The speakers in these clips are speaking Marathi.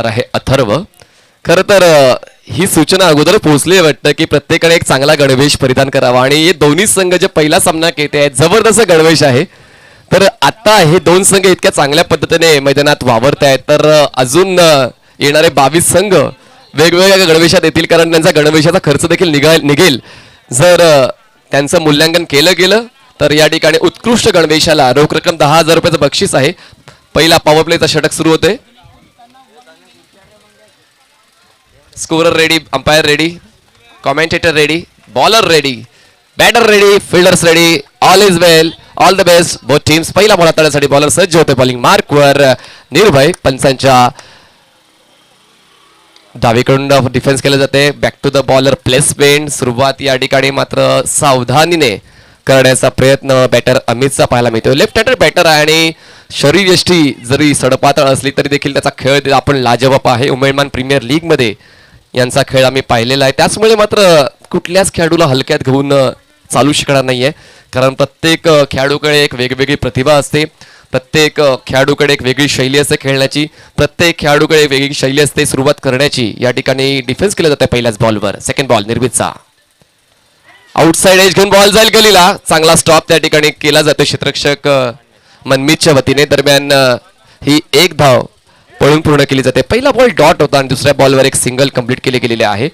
आहे अथर्व. खरं तर ही सूचना अगोदर पोहोचली वाटतं की प्रत्येकाने एक चांगला गणवेश परिधान करावा आणि हे दोन्ही संघ जे पहिला सामना खेळते आहेत जबरदस्त गणवेश आहे. तर आता हे दोन संघ इतक्या चांगल्या पद्धतीने मैदानात वावरत आहेत तर अजून येणारे 22 संघ वेगवेगळ्या गणवेशात येतील कारण त्यांचा गणवेशाचा खर्च देखील निघेल. जर त्यांचं मूल्यांकन केलं गेलं तर या ठिकाणी उत्कृष्ट गणवेशाला रोख रक्कम 10,000 रुपयाचं बक्षीस आहे. पहिला पॉवर प्लेचा षटक सुरू होते. Scorer ready, umpire ready, commentator ready, bowler ready, batter ready, fielders ready. All is well, all the best both teams. पहिला बॉल हाताळण्यासाठी बॉलर सज्ज होते. बॉलिंग मार्कवर निर्भय पंचांच्या डावीकडून डिफेन्स केलं जाते. Back to the bowler placement. सुरुवात या ठिकाणी मात्र सावधानीने करण्याचा प्रयत्न बॅटर अमितचा पाहायला मिळतो. लेफ्ट हँडर बॅटर आहे आणि शरीरयष्टी जरी सडपातळ असली तरी देखील त्याचा खेळ आपण लाजवाब आहे. उमेदमान प्रीमियर लीग मध्ये यांचा खेळ आम्ही पाहिलेला आहे. त्याचमुळे मात्र कुठल्याच खेळाडूला हलक्यात घेऊन चालू शकणार नाहीये कारण प्रत्येक खेळाडूकडे एक वेगवेगळी प्रतिभा असते. प्रत्येक खेळाडूकडे एक वेगळी शैली असते खेळण्याची. प्रत्येक खेळाडूकडे एक वेगळी शैली असते सुरुवात करण्याची. या ठिकाणी डिफेन्स केलं जातं पहिल्याच बॉलवर. सेकंड बॉल निर्भीतचा आउटसाइड एज घेऊन बॉल जाईल गलीला. चांगला स्टॉप त्या ठिकाणी केला जातो क्षेत्ररक्षक मनमीतच्या वतीने. दरम्यान ही एक धाव पळून पूर्ण केली जाते. पहिला बॉल डॉट होता आणि दुसऱ्या बॉलवर एक सिंगल कंप्लीट केले गेलेले आहे.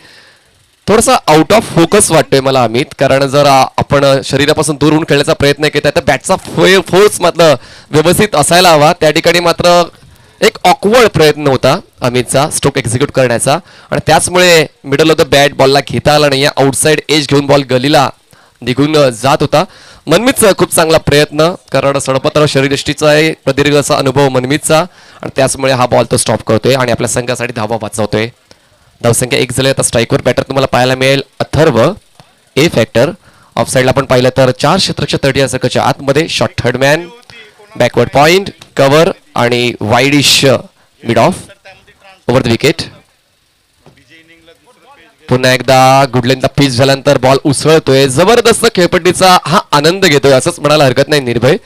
थोडासा आउट ऑफ फोकस वाटतोय मला अमित कारण जर आपण शरीरापासून दूर होऊन खेळण्याचा प्रयत्न केला तर बॅटचा फोर्स मात्र व्यवस्थित असायला हवा. त्या ठिकाणी मात्र एक ऑकवर्ड प्रयत्न होता अमितचा स्ट्रोक एक्झिक्यूट करण्याचा आणि त्याचमुळे मिडल ऑफ द बॅट बॉलला घेता आला नाही. आउटसाइड एज घेऊन बॉल गलीला निघून जात होता. मनमीतचा खूप चांगला प्रयत्न कारण सडपत्र शरीरयष्टीचा आहे. प्रदीर्घ असा अनुभव मनमीतचा आणि त्याचमुळे हा बॉल तो स्टॉप करतोय आणि आपल्या संघासाठी धावा वाचवतोय. धावसंख्या 1 झाली. आता स्ट्राईकवर बॅटर तुम्हाला पाहायला मिळेल अथर्व ए फॅक्टर. ऑफ साईडला आपण पाहिलं तर 4 क्षेत्ररक्षक 30 या सर्कलच्या आतमध्ये. Short third man, backward point, cover आणि wideish mid off over the wicket. पुन्हा एकदा गुडलेनचा पिच झाल्यानंतर बॉल उसळतोय. जबरदस्त खेळपट्टीचा हा आनंद घेतोय असंच म्हणायला हरकत नाही निर्भय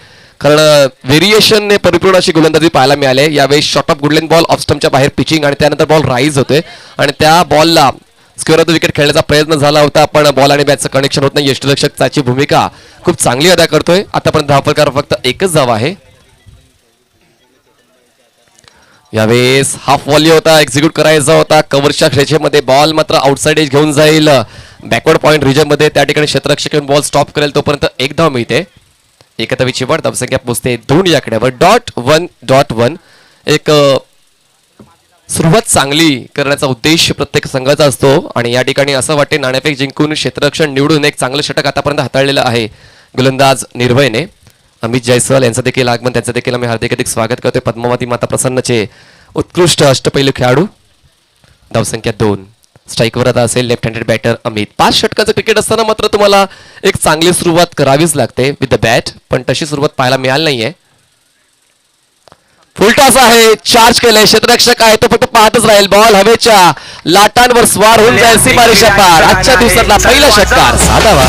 कारण व्हेरिएशनने परिपूर्ण अशी गोलंदाजी पाहायला मिळाली. यावेळी शॉर्ट ऑफ गुडलेन बॉल ऑफ स्टंपच्या बाहेर पिचिंग आणि त्यानंतर बॉल राईज होतोय आणि त्या बॉलला स्क्वेअर ऑफ द विकेट खेळण्याचा प्रयत्न झाला होता पण बॉल आणि बॅटचं कनेक्शन होत नाही. यष्टीरक्षक त्याची भूमिका खूप चांगली अदा करतोय. आतापर्यंत धावफलकावर फक्त एकच धाव आहे. यावेळेस हाफ व्हॉली होता, एक्झिक्यूट करायचा होता. कव्हरच्या खेळेमध्ये बॉल मात्र आउटसाइड एज घेऊन जाईल बॅकवर्ड पॉइंट रिजन मध्ये. त्या ठिकाणी क्षेत्ररक्षक येऊन बॉल स्टॉप करेल तोपर्यंत एक धाव मिळते. एकतावीची वर धावसंख्या पोहोचते 2 या आकड्यावर. .1 एक सुरुवात चांगली करण्याचा उद्देश प्रत्येक संघाचा असतो आणि या ठिकाणी असं वाटते नाणेफेक जिंकून क्षेत्ररक्षण निवडून एक चांगलं षटक आतापर्यंत हाताळलेलं आहे गोलंदाज निर्भयने. अमित जयस्वाल यांचं देखील आगमन, त्यांचं देखील आम्ही हार्दिक स्वागत करतोय. पद्मावती माता प्रसन्नचे उत्कृष्ट अष्टपैलू खेळाडू. धावसंख्या 2. स्ट्राईकवर आता असेल लेफ्ट हँडेड बॅटर अमित. 5 षटकाचं क्रिकेट असताना मात्र तुम्हाला एक चांगली सुरुवात करावीच लागते विथ द बॅट पण तशी सुरुवात पाहायला मिळाली नाहीये. फुलटॉस आहे, चार्ज केलंय, क्षेत्ररक्षक आहे तो फक्त पाहतच राहील. बॉल हवेच्या लाटांवर स्वार होऊन जाईल सीमारेषा पार. आजच्या दिवसातला पहिला षटकार साधावा.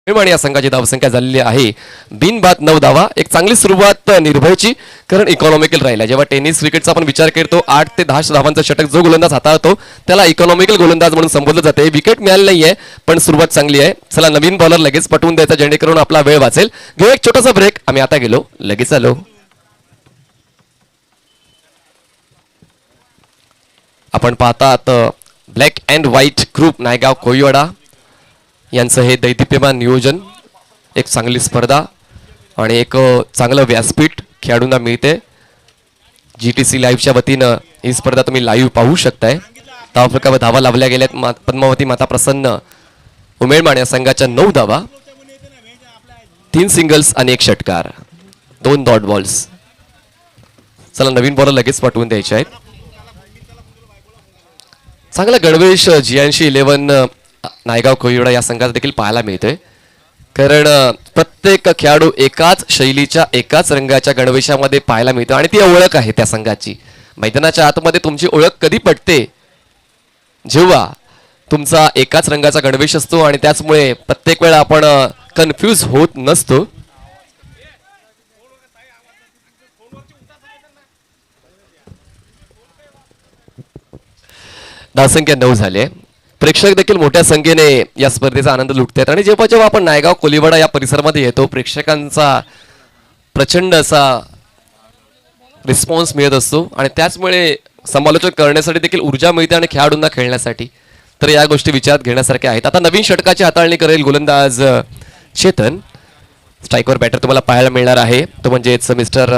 आणि या संघाची धावसंख्या झालेली आहे बिनबाद 9 धावा. एक चांगली सुरुवात निर्भयची कारण इकॉनॉमिकल राहिला. जेव्हा टेनिस क्रिकेटचा आपण विचार करतो 8 ते 10 धावांचा षटक जो गोलंदाज हाताळतो त्याला इकॉनॉमिकल गोलंदाज म्हणून संबोधलं जाते. विकेट मिळाली नाहीये पण सुरुवात चांगली आहे. चला नवीन बॉलर लगेच पटवून द्यायचा जेणेकरून आपला वेळ वाचेल. घेऊ एक छोटासा ब्रेक. आम्ही आता गेलो लगेच आलो. आपण पाहतात black and white group Naigaon Koliwada यांचं हे दैदिप्यमान नियोजन, एक चांगली स्पर्धा आणि एक चांगलं व्यासपीठ खेळाडूंना मिळते. GTC लाईव्हच्या वतीनं ही स्पर्धा तुम्ही लाईव्ह पाहू शकताय. धावफलकावर धावा लावल्या गेल्यात. पद्मावती माता प्रसन्न उमेळमाण या संघाच्या 9 धावा, 3 सिंगल्स आणि 1 षटकार, 2 डॉट बॉल्स. चला नवीन बॉलर लगेच पाठवून द्यायचे आहेत. चांगला गणवेश GNC11 नायगाव कोळीवाडा या संघात देखील पाहायला मिळतोय. कारण प्रत्येक खेळाडू एकाच शैलीच्या एकाच रंगाच्या गणवेशामध्ये पाहायला मिळतो आणि ती ओळख आहे त्या संघाची. मैदानाच्या आतमध्ये तुमची ओळख कधी पडते, जेव्हा तुमचा एकाच रंगाचा गणवेश असतो आणि त्याचमुळे प्रत्येक वेळा आपण कन्फ्यूज होत नसतो. धावसंख्या 9 झाले. प्रेक्षक देखील मोठ्या संख्येने या स्पर्धेचा आनंद लुटतात आणि जेव्हा जेव्हा आपण नायगाव कोळीवाडा या परिसरामध्ये येतो, प्रेक्षकांचा प्रचंड असा रिस्पॉन्स मिळत असतो आणि त्याचमुळे समालोचन करण्यासाठी देखील ऊर्जा मिळते आणि खेळाडूंना खेळण्यासाठी. तर या गोष्टी विचारात घेण्यासारख्या आहेत. आता नवीन षटकाची हाताळणी करेल गोलंदाज चेतन. स्ट्राईकवर बॅटर तुम्हाला पाहायला मिळणार आहे, तो म्हणजेच मिस्टर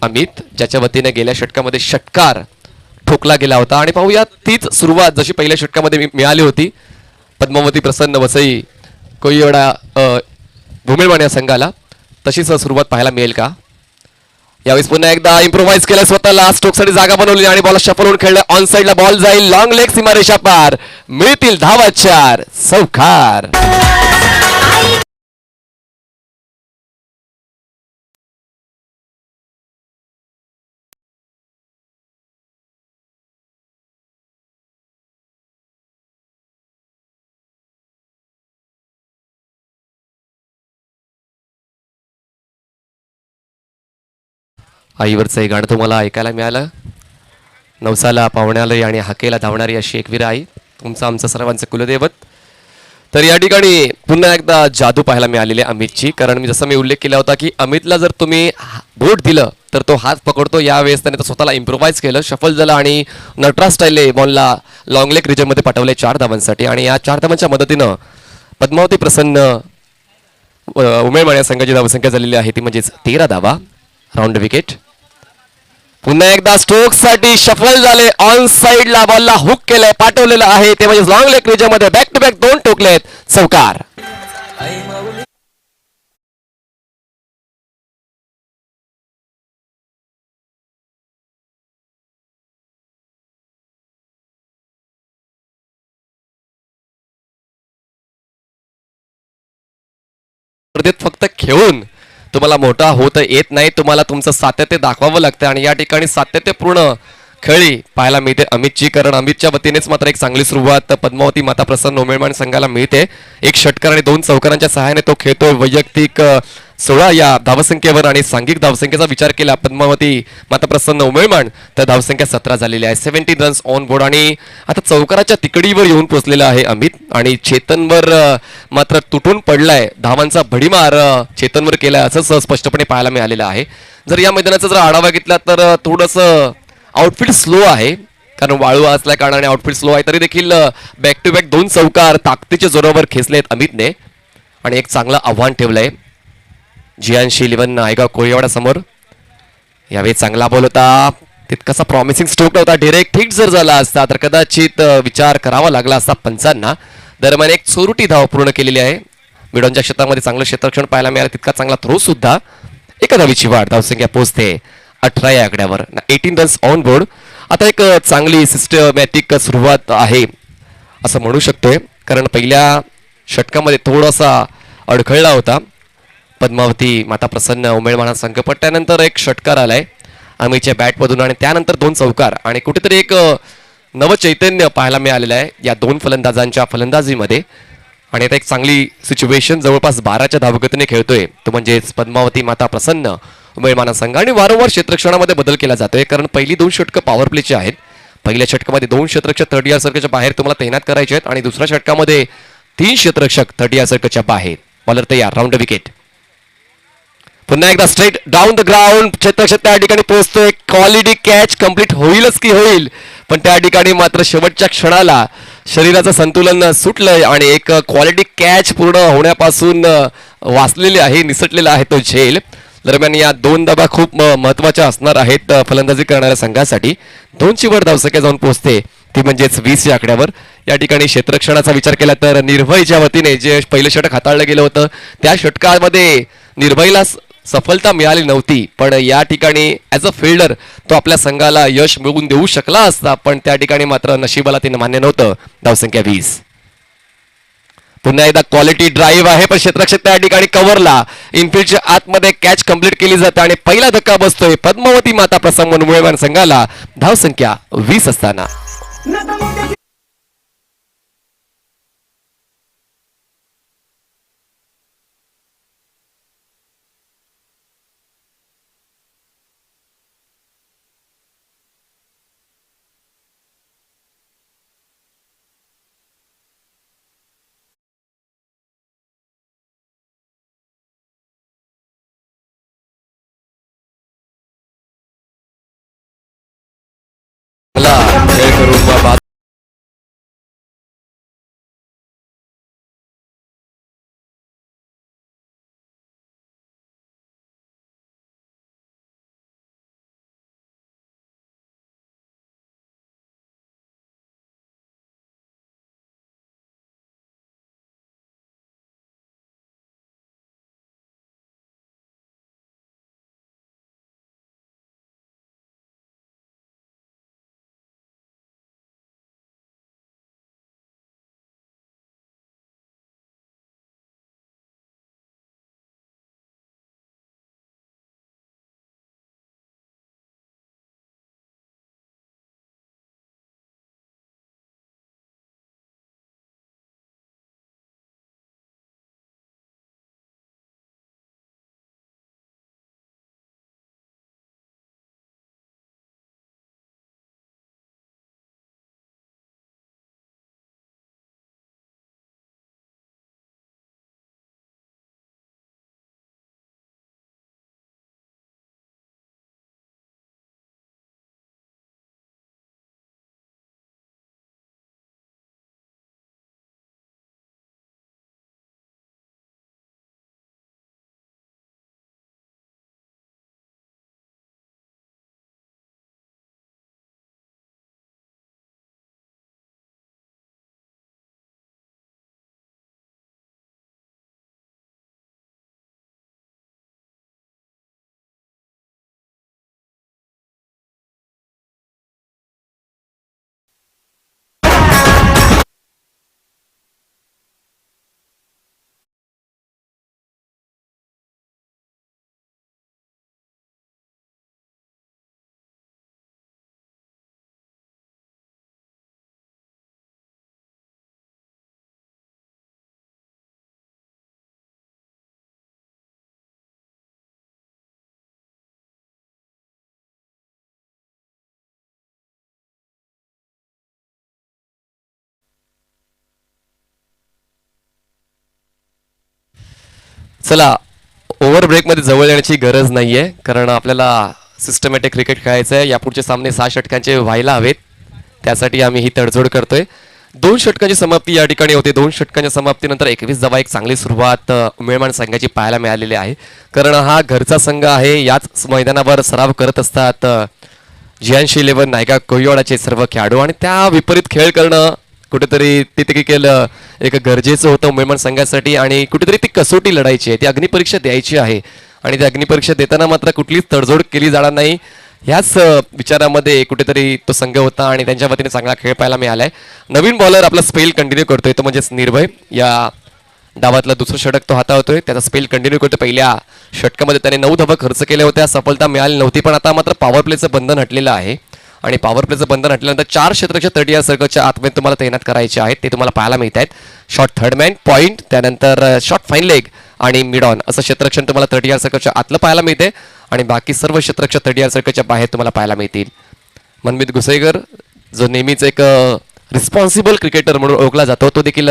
अमित, ज्याच्या वतीने गेल्या षटकामध्ये षटकार ठोकला गेला होता. आणि पाहूया तीच सुरुवात जशी पहिल्या षटकामध्ये मिळाली होती पद्मावती प्रसन्न वसई कोळीवाडा उमेळमाण या संघाला, तशीच सुरुवात पाहायला मिळेल का. यावेळेस पुन्हा एकदा इम्प्रोव्हाइज केलं स्वतःला, स्ट्रोकसाठी जागा बनवली आणि बॉल शफल होऊन खेळलं. ऑन साइडला बॉल जाईल, लॉंग लेग सीमारेषा पार, मिळतील धावा 4, सौखार. आईवरचं हे गाणं तुम्हाला ऐकायला मिळालं. नवसाला पाहुण्यालय आणि हाकेला धावणारी अशी एकवीर आई, तुमचं आमचं सर्वांचं कुलदैवत. तर या ठिकाणी पुन्हा एकदा जादू पाहायला मिळालेली आहे अमितची. कारण जसं मी उल्लेख केला होता की अमितला जर तुम्ही बोट दिलं तर तो हात पकडतो. यावेळेस त्याने स्वतःला इम्प्रोव्हाइज केलं, शफल झाला आणि नटराज स्टाईलने बॉलला लॉंग लेग रिजनमध्ये पाठवले 4 धावांसाठी. आणि या 4 धावांच्या मदतीनं पद्मावती प्रसन्न उमेळमाण या संघाची धावसंख्या झालेली आहे ती म्हणजेच 13 धावा, राऊंड विकेट. पुन्हा एकदा स्ट्रोक साठी शफल झाले, ऑन साइडला बॉलला हुक केलंय, पाठवलेलं आहे ते म्हणजे लॉंग लेग रिजनमध्ये बॅक टू बॅक 2 टोकलेत, सौकार. फक्त खेळून तुम्हाला मोठा होत येत नाही, तुम्हाला तुमचं सातत्य दाखवावं लागतं आणि या ठिकाणी सातत्यपूर्ण खेळी पाहायला मिळते अमितची. कारण अमितच्या वतीनेच मात्र एक चांगली सुरुवात पद्मावती माता प्रसन्न उमेळमाण संघाला मिळते. 1 षटकार आणि 2 चौकारांच्या सहाय्याने तो खेळतो. वैयक्तिक 16 या धावसंख्येवर आणि सांघिक धावसंख्येचा विचार केला पद्मावती माता प्रसन्न उमेळमाण तर धावसंख्या 17 झालेली आहे. 17 रन्स ऑन बोर्ड. आणि आता चौकाराच्या तिकडीवर येऊन पोहोचलेला आहे अमित आणि चेतनवर मात्र तुटून पडलाय. धावांचा भडीमार चेतनवर केलाय असं स्पष्टपणे पाहायला मिळालेलं आहे. जर या मैदानाचा जर आढावा घेतला तर थोडंसं आउटफिट स्लो आहे, कारण वाळू असल्या कारणाने आउटफिट स्लो आहे. तरी देखील बॅक टू बॅक 2 चौकार ताकदीच्या जोरावर खेचलेत अमितने आणि एक चांगलं आव्हान ठेवलंय GNC11 नायगाव कोळीवाडा समोर. यावेळी चांगला बॉल होता, तितकासा प्रॉमिसिंग स्ट्रोक नव्हता. डायरेक्ट हिट जर झाला असता तर कदाचित विचार करावा लागला असता पंचांना. दरम्यान एक चोरुटी धाव पूर्ण केलेली आहे. मिडॉनच्या क्षेत्रामध्ये चांगलं क्षेत्ररक्षण पाहायला मिळालं, तितका चांगला थ्रो सुद्धा. एका धावीची वाढ, धावसंख्या पोहोचते 18 या आकड्यावर. 18 रन्स ऑन बोर्ड. आता एक चांगली सिस्टमॅटिक सुरुवात आहे असं म्हणू शकतोय, कारण पहिल्या षटकामध्ये थोडासा अडखळला होता पद्मावती माता प्रसन्न उमेळमाण संघ. त्यानंतर एक षटकार आलाय अमितच्या बॅटमधून आणि त्यानंतर 2 चौकार आणि कुठेतरी एक नवचैतन्य पाहायला मिळालेलं आहे या 2 फलंदाजांच्या फलंदाजीमध्ये. आणि आता एक चांगली सिच्युएशन जवळपास 12च्या धावगतीने खेळतोय तो म्हणजेच पद्मावती माता प्रसन्न उमेळमाण संघ. आणि वारंवार क्षेत्ररक्षणामध्ये बदल केला जातोय, कारण पहिली 2 षटकं पॉवर प्लेची आहेत. पहिल्या षटकामध्ये 2 क्षेत्ररक्षक 30 यार्ड सर्कलच्या बाहेर तुम्हाला तैनात करायचे आहेत आणि दुसऱ्या षटकामध्ये 3 क्षेत्ररक्षक 30 यार्ड सर्कलच्या बाहेर. बॉलर तयार, राऊंड विकेट. पुन्हा एकदा स्ट्रेट डाऊन द ग्राउंड, क्षेत्ररक्षक त्या ठिकाणी पोहोचतोय. क्वालिटी कॅच कंप्लीट होईलच की होईल, पण त्या ठिकाणी मात्र शेवटच्या क्षणाला शरीराचं संतुलन सुटलंय आणि एक क्वालिटी कॅच पूर्ण होण्यापासून वाचलेली आहे, निसटलेला आहे तो झेल. दरम्यान या दोन धावा खूप महत्वाच्या असणार आहेत फलंदाजी करणाऱ्या संघासाठी. 2ची वर धावसंख्या जाऊन पोहोचते ती म्हणजेच 20 या आकड्यावर. या ठिकाणी क्षेत्ररक्षणाचा विचार केला तर निर्भयच्या वतीने जे पहिलं षटक हाताळलं गेलं होतं त्या षटकामध्ये निर्भयला सफलता मिळाली नव्हती, पण या ठिकाणी ॲज अ फिल्डर तो आपल्या संघाला यश मिळवून देऊ शकला असता, पण त्या ठिकाणी मात्र नशिबाला ते मान्य नव्हतं. धावसंख्या 20. पुन्हा एकदा क्वालिटी ड्राईव्ह आहे पण क्षेत्ररक्षक त्या ठिकाणी कव्हरला इनफिल्डच्या आतमध्ये कॅच कंप्लीट केली जाते आणि पहिला धक्का बसतोय पद्मावती माता प्रसंग मुंबईवान संघाला. धावसंख्या 20 असताना खेळ करून चला ओव्हर ब्रेकमध्ये जवळ येण्याची गरज नाहीये, कारण आपल्याला सिस्टमॅटिक क्रिकेट खेळायचं आहे. यापुढचे सामने 6 षटकांचे व्हायला हवेत, त्यासाठी आम्ही ही तडजोड करतोय. 2 षटकांची समाप्ती या ठिकाणी होते. 2 षटकांच्या समाप्तीनंतर 21 धावा एक चांगली सुरुवात उमेळमान संघाची पाहायला मिळालेली आहे, कारण हा घरचा संघ आहे. याच मैदानावर सराव करत असतात जियांशी 11 नायका कोयवाडाचे सर्व खेळाडू, आणि त्या विपरीत खेळ करणं कुठेतरी तिथे केलं एक गरजेचं होतं उमेळमान संघासाठी. आणि कुठेतरी ती कसोटी लढायची आहे, ती अग्निपरीक्षा द्यायची आहे, आणि ती अग्निपरीक्षा देताना मात्र कुठलीच तडजोड केली जाणार नाही ह्याच विचारामध्ये कुठेतरी तो संघ होता, आणि त्यांच्या वतीने चांगला खेळ पाहायला मिळालाय. नवीन बॉलर आपला स्पेल कंटिन्यू करतोय तो म्हणजेच निर्भय. या डावातलं दुसरं षटक तो हाताळतोय, त्याचा स्पेल कंटिन्यू करतो. पहिल्या षटकामध्ये त्याने 9 धावा खर्च केल्या होत्या, सफलता मिळाली नव्हती, पण आता मात्र पॉवर प्लेचं बंधन हटलेलं आहे. आणि पॉवर प्लेचं बंधन हटल्यानंतर 4 क्षेत्ररक्षक 30 सर्कलच्या आतमध्ये तुम्हाला तैनात करायचे आहेत, ते तुम्हाला पाहायला मिळत आहेत. शॉर्ट थर्ड मॅन, पॉईंट, त्यानंतर शॉर्ट फाईन लेग आणि मिड ऑन असं क्षेत्ररक्षण तुम्हाला 30 सर्कलच्या आतलं पाहायला मिळते, आणि बाकी सर्व क्षेत्ररक्षक 30 सर्कलच्या बाहेर तुम्हाला पाहायला मिळतील. मनमित गुसेगर जो नेहमीच एक रिस्पॉन्सिबल क्रिकेटर म्हणून ओळखला जातो, तो देखील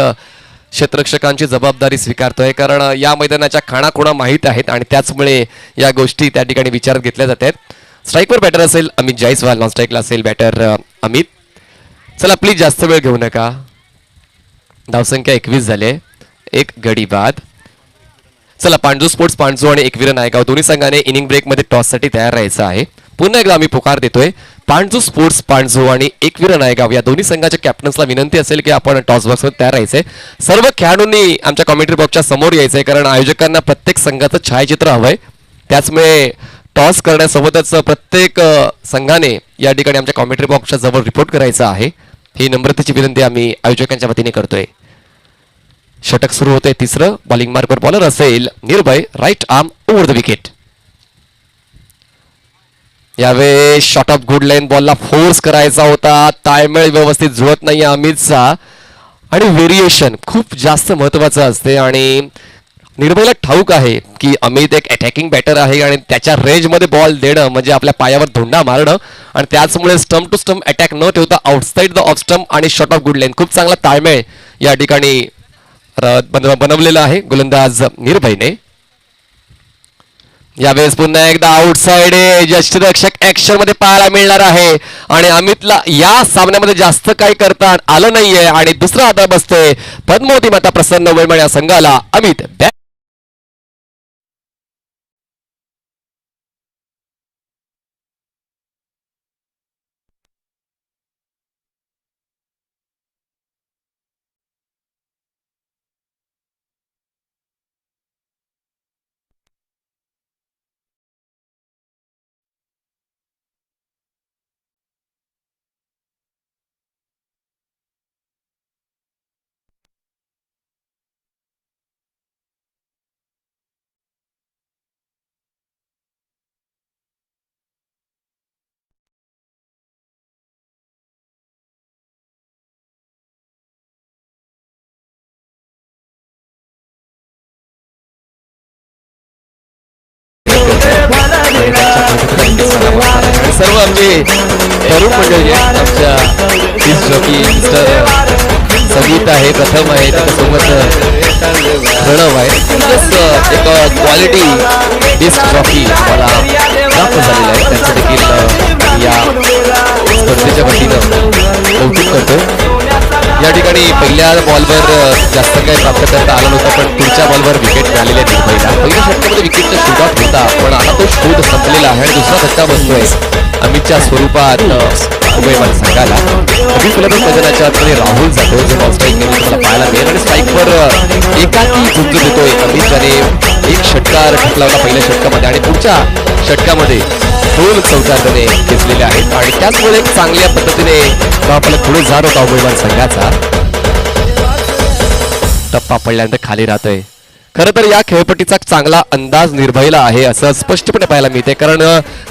क्षेत्ररक्षकांची जबाबदारी स्वीकारतोय, कारण या मैदानाच्या खाणाखुणा माहीत आहेत आणि त्याचमुळे या गोष्टी त्या ठिकाणी विचारात घेतल्या जातात. स्ट्राईकवर बॅटर असेल अमित जायसवाल, नॉन स्ट्राईकला असेल बॅटर अमित. चला प्लीज जास्त वेळ घेऊ नका, धावसंख्या 21 झाली. एक गडी बाद. चला, पांडू स्पोर्ट्स पांडू आणि एकवीर नायगाव दोन्ही संघाने इनिंग ब्रेकमध्ये टॉससाठी तयार राहायचं आहे. पुन्हा एकदा आम्ही पुकार देतोय. पांडू स्पोर्ट्स पांडू आणि एकवीर नायगाव या दोन्ही संघाच्या कॅप्टन्सला विनंती असेल की आपण टॉस बॉक्समध्ये तयार राहायचंय. सर्व खेळाडूंनी आमच्या कॉमेंट्री बॉक्सच्या समोर यायचंय, कारण आयोजकांना प्रत्येक संघाचं छायाचित्र हवंय. त्याचमुळे टॉस करण्यासोबतच प्रत्येक संघाने या ठिकाणी आमच्या कॉमेंट्री बॉक्सच्या जवळ रिपोर्ट करायचा आहे. ही नम्रतेची विनंती आम्ही आयोजकांच्या वतीने करतोय. षटक सुरू होते. तिसरं बॉलिंग मार्कवर बॉलर असेल Nirbhay. Right arm over the wicket. यावेळी शॉट ऑफ गुड लाईन बॉलला फोर्स करायचा होता. ताळमेळ व्यवस्थित जुळत नाही अमितचा, आणि व्हेरिएशन खूप जास्त महत्वाचं असते. आणि निर्भयला ठाऊक आहे की अमित एक अटॅकिंग बॅटर आहे आणि त्याच्या रेंजमध्ये बॉल देणं म्हणजे आपल्या पायावर धोंडा मारणं, आणि त्याचमुळे स्टंप टू स्टंप अटॅक न ठेवता आउटसाइड द ऑफ स्टंप आणि शॉट ऑफ गुड लाईन खूप चांगला ताळमेळ या ठिकाणी बनवलेला आहे गोलंदाज निर्भयने. यावेळेस पुन्हा एकदा आउटसाइड यष्टीरक्षक ऍक्शन मध्ये पाहायला मिळणार आहे, आणि अमितला या सामन्यामध्ये जास्त काही करता आलं नाहीये आणि दुसरा हातात बसतोय. पद्मावती माता प्रसन्न वैमळ या संघाला अमित बॅट. सर्व आमचे तरुण मंडळी आमच्या जॉकी मिस्टर संगीत आहे, प्रथम आहे, त्याच्यासोबत प्रणव आहे. एक क्वालिटी डिस्क जॉकी मला प्राप्त झालेला आहे, त्याचं देखील या स्पर्धेच्या वतीनं कौतुक करतो. या ठिकाणी पहिल्या बॉलवर जास्त काही प्राप्त करता आलं नव्हतं, पण पुढच्या बॉलवर विकेट मिळालेली आहे निर्भयला. पहिल्या षटकामध्ये विकेटचा शूटआउट होता, पण आता तो शोध संपलेला आहे आणि दुसरा धक्का बसतोय अमितच्या स्वरूपात उभयमान संघाला. कधी फलंदाज मैदानाच्या आतमध्ये राहुल जातो, जो बॉल स्ट्राईक नेहमी तुम्हाला पाहायला मिळेल, आणि स्ट्राईकवर एकाकी झुंज देतोय अमित, ज्याने एक षटकार ठोकला होता पहिल्या षटकामध्ये आणि पुढच्या षटकामध्ये दोन चौकार त्याने घेतलेले आहेत, आणि त्याचमुळे चांगल्या पद्धतीने आपल्याला पुढे जात होता उभयमान संघाचा. टप्पा पडल्यानंतर खाली राहतोय. खरं तर या खेळपट्टीचा चांगला अंदाज निर्भयला आहे असं स्पष्टपणे पाहायला मिळते, कारण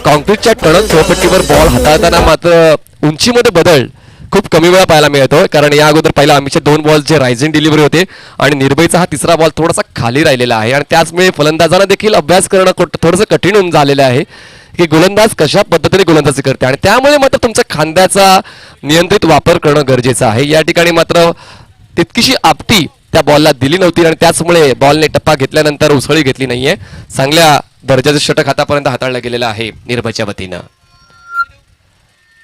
कॉन्क्रीटच्या टणक खेळपट्टीवर बॉल हाताळताना मात्र उंचीमध्ये बदल खूप कमी वेळा पाहायला मिळतो. कारण या अगोदर पहिला आम्हीचे 2 बॉल जे रायझिंग डिलिव्हरी होते, आणि निर्भयचा हा तिसरा बॉल थोडासा खाली राहिलेला आहे, आणि त्याचमुळे फलंदाजांना देखील अभ्यास करणं थोडंसं कठीण होऊन झालेलं आहे की गोलंदाज कशा पद्धतीने गोलंदाजी करते, आणि त्यामुळे मात्र तुमच्या खांद्याचा नियंत्रित वापर करणं गरजेचं आहे. या ठिकाणी मात्र तितकीशी आपटी त्या बॉलला दिली नव्हती, आणि त्याचमुळे बॉलने टप्पा घेतल्यानंतर उसळी घेतली नाहीये. चांगल्या दर्जाचं षटक आतापर्यंत हाताळलं गेलेलं आहे निर्भयच्या वतीनं.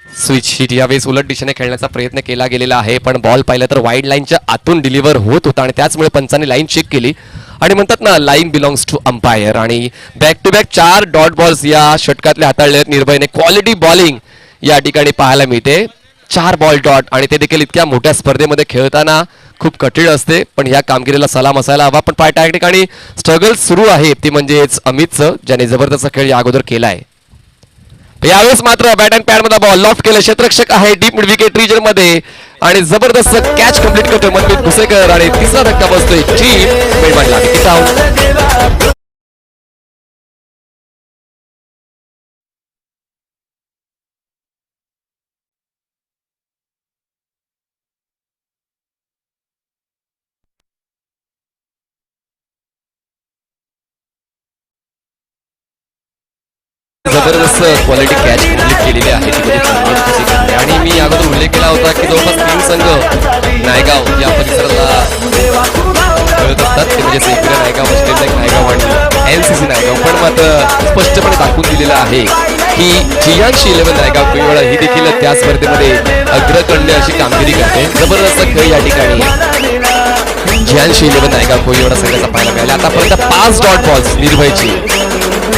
स्विच हिट यावेळेस उलट दिशेने खेळण्याचा प्रयत्न केला गेलेला आहे, पण बॉल पाहिला तर वाईड लाईनच्या आतून डिलिव्हर होत होता, आणि त्याचमुळे पंचांनी लाईन चेक केली, आणि म्हणतात ना लाईन बिलॉंग्स टू अंपायर. आणि back to back 4 dot balls या षटकातले हाताळले आहेत निर्भयने. क्वालिटी बॉलिंग या ठिकाणी पाहायला मिळते. 4 बॉल डॉट, आणि ते देखील इतक्या मोठ्या स्पर्धेमध्ये खेळताना खूप कठीण असते, पण या कामगिरीला सलाम असायला हवा. पण त्या ठिकाणी स्ट्रगल सुरू आहे, ती म्हणजेच अमितचं, ज्याने जबरदस्त खेळ या अगोदर केलाय. यावेळेस मात्र बॅट अँड पॅड मध्ये बॉल लॉफ्ट केलं. क्षेत्ररक्षक आहे डीप मिड विकेट रिजन मध्ये, आणि जबरदस्त कॅच कंप्लीट करतोय मनमीत भुसेकर, आणि तिसरा धक्का बसतोय चीप मेडमानला. Wicket out. जबरदस्त क्वालिटी कॅच कंप्लीट केलेली आहे ती, आणि मी अगोदर उल्लेख केला होता की जवळपास 3 संघ नायगाव या परिसराला खेळत असतात, ते म्हणजे एकवीर नायगाव, स्टेट नायगाव आणि NCC नायगाव. पण मात्र स्पष्टपणे दाखवून दिलेलं आहे की जियांशी 11 नायगाव कुईवाडा ही देखील त्या स्पर्धेमध्ये अग्रगण्य अशी कामगिरी करते. जबरदस्त खेळ या ठिकाणी जिहानशी 11 नायगाव कोळीवाडा संघाचा पाहायला मिळाला. आतापर्यंत 5 डॉट बॉल्स निर्भयची.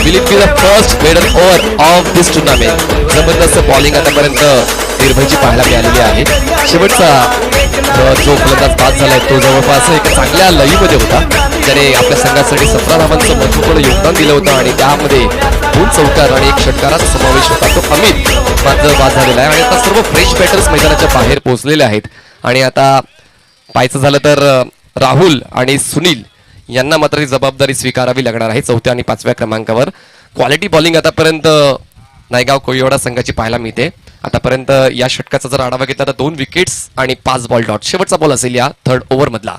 Will it be the first maiden over of this tournament. जबरदस्त बॉलिंग आतापर्यंत निर्भयची पाहायला मिळालेली आहे. शेवटचा जो फलंदाज बाद झालाय तो जवळपास एका चांगल्या लईमध्ये होता, ज्याने आपल्या संघासाठी 17 धावांचं महत्त्वपूर्ण योगदान दिलं होतं आणि त्यामध्ये 2 चौकार आणि 1 षटकाराचा समावेश होता. तो अमित मात्र बाद झालेला आहे आणि आता सर्व फ्रेश बॅटर्स मैदानाच्या बाहेर पोहोचलेले आहेत. आणि आता पाहायचं झालं तर राहुल आणि सुनील यांना मात्र ही जबाबदारी स्वीकारावी लागणार आहे 4थ्या आणि 5व्या क्रमांकावर. क्वालिटी बॉलिंग आतापर्यंत नायगाव कोळीवाडा संघाची पाहायला मिळते. आतापर्यंत या षटकाचा जर आढावा घेतला तर 2 विकेट्स आणि 5 बॉल डॉट. शेवटचा बॉल असेल या 3rd ओव्हर मधला.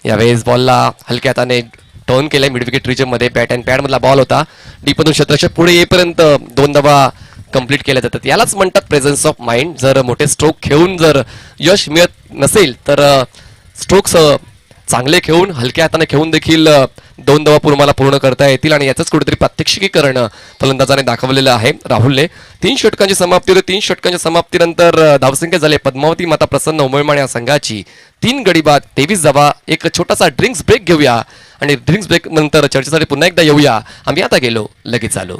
यावेळेस बॉलला हलक्या हाताने टर्न केलाय मिड विकेट रिजन मध्ये. बॅट अँड पॅड मधला बॉल होता. डीपमधून क्षेत्ररक्षक पुढे येईपर्यंत 2 धावा कंप्लीट केल्या जातात. यालाच म्हणतात प्रेझेन्स ऑफ माइंड. जर मोठे स्ट्रोक खेळून जर यश मिळत नसेल तर स्ट्रोक्स चांगले खेळून हलक्या हाताने खेळून देखील 2 धावा तुम्हाला पूर्ण करता येतील आणि याचंच कुठेतरी प्रात्यक्षिकीकरण फलंदाजाने दाखवलेलं आहे राहुलने. 3 षटकांची समाप्ती होती. 3 षटकांच्या समाप्तीनंतर धावसंख्या झाली पद्मावती माता प्रसन्न उमळमाण या संघाची 3 गडी बाद 23 धावा. एक छोटासा ड्रिंक्स ब्रेक घेऊया आणि ड्रिंक्स ब्रेक नंतर चर्चेसाठी पुन्हा एकदा येऊया. आम्ही आता गेलो लगेच आलो.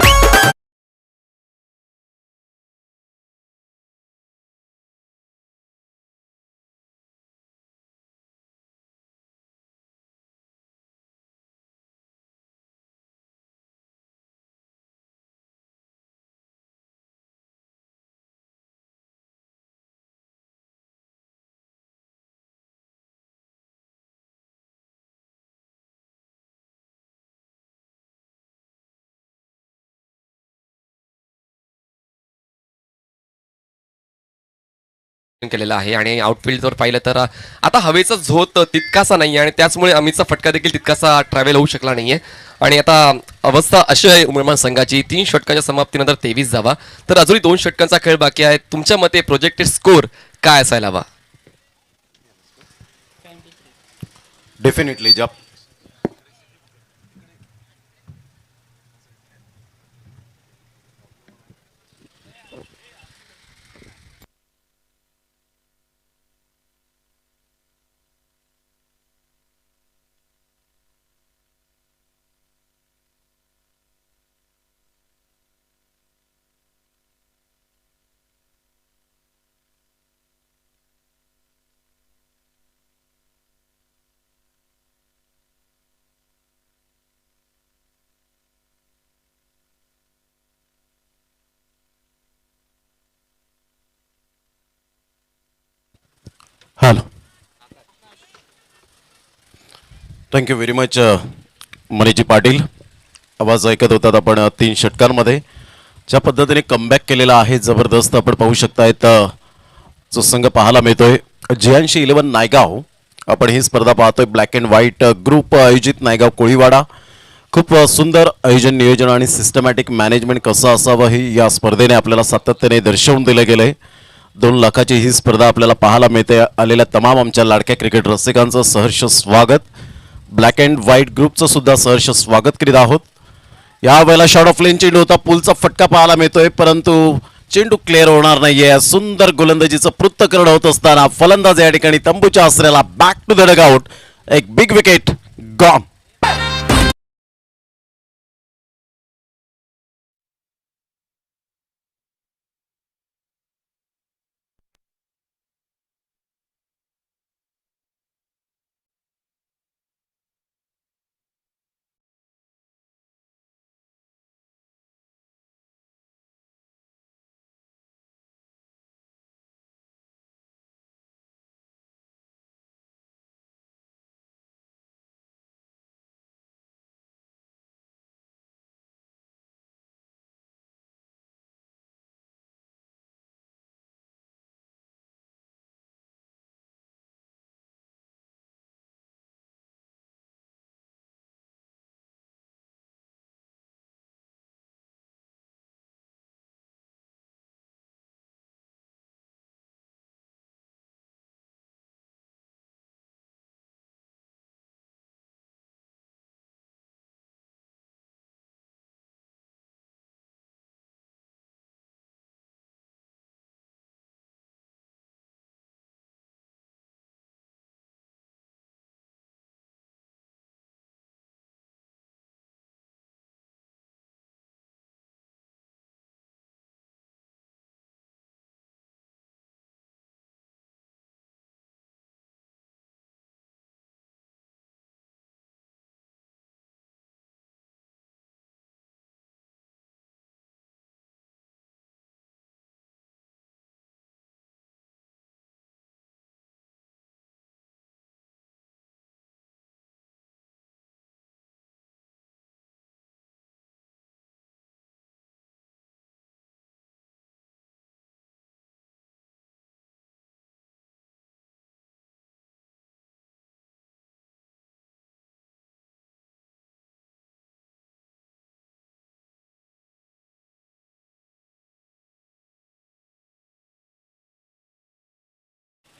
केलेला आहे आणि आउटफील्ड जर पाहिलं तर आता हवेचा झोत तितकासा नाहीये आणि त्याचमुळे अमितचा फटका देखील तितकासा ट्रॅव्हल होऊ शकला नाहीये. आणि आता अवस्था अशी आहे उमरमान संघाची 3 षटकांच्या समाप्तीनंतर 23 धावा. तर अजूनही 2 षटकांचा खेळ बाकी आहे. तुमच्या मते प्रोजेक्टेड स्कोर काय असायला हवा? डेफिनेटली ज्या hello thank you very much Maniji Patil. आवाज ऐकत होतात आपण 3 षटकांमध्ये ज्या पद्धतीने कमबॅक केलेला आहे जबरदस्त. आपण पाहू शकतायत जो संघ पाहायला मिळतोय जिहानशी 11 नायगाव. आपण ही स्पर्धा पाहतोय ब्लॅक अँड व्हाईट ग्रुप आयोजित नायगाव कोळीवाडा. खूप सुंदर आयोजन नियोजन आणि सिस्टमॅटिक मॅनेजमेंट कसं असावं हे या स्पर्धेने आपल्याला सातत्याने दर्शवून दिलं गेलंय. 2 लाखाची ही स्पर्धा आपल्याला पाहायला मिळते. आलेल्या तमाम आमच्या लाडक्या क्रिकेट रसिकांचं सहर्ष स्वागत. ब्लॅक अँड व्हाईट ग्रुपचं सुद्धा सहर्ष स्वागत करीत आहोत. या वेळेला शॉट ऑफ लेन चेंडू होता. पुलचा फटका पाहायला मिळतोय परंतु चेंडू क्लिअर होणार नाहीये. सुंदर गोलंदाजीचं पृथ्थकरण होत असताना फलंदाज या ठिकाणी तंबूच्या आसऱ्याला बॅक टू द डगआउट. एक बिग विकेट गॉन.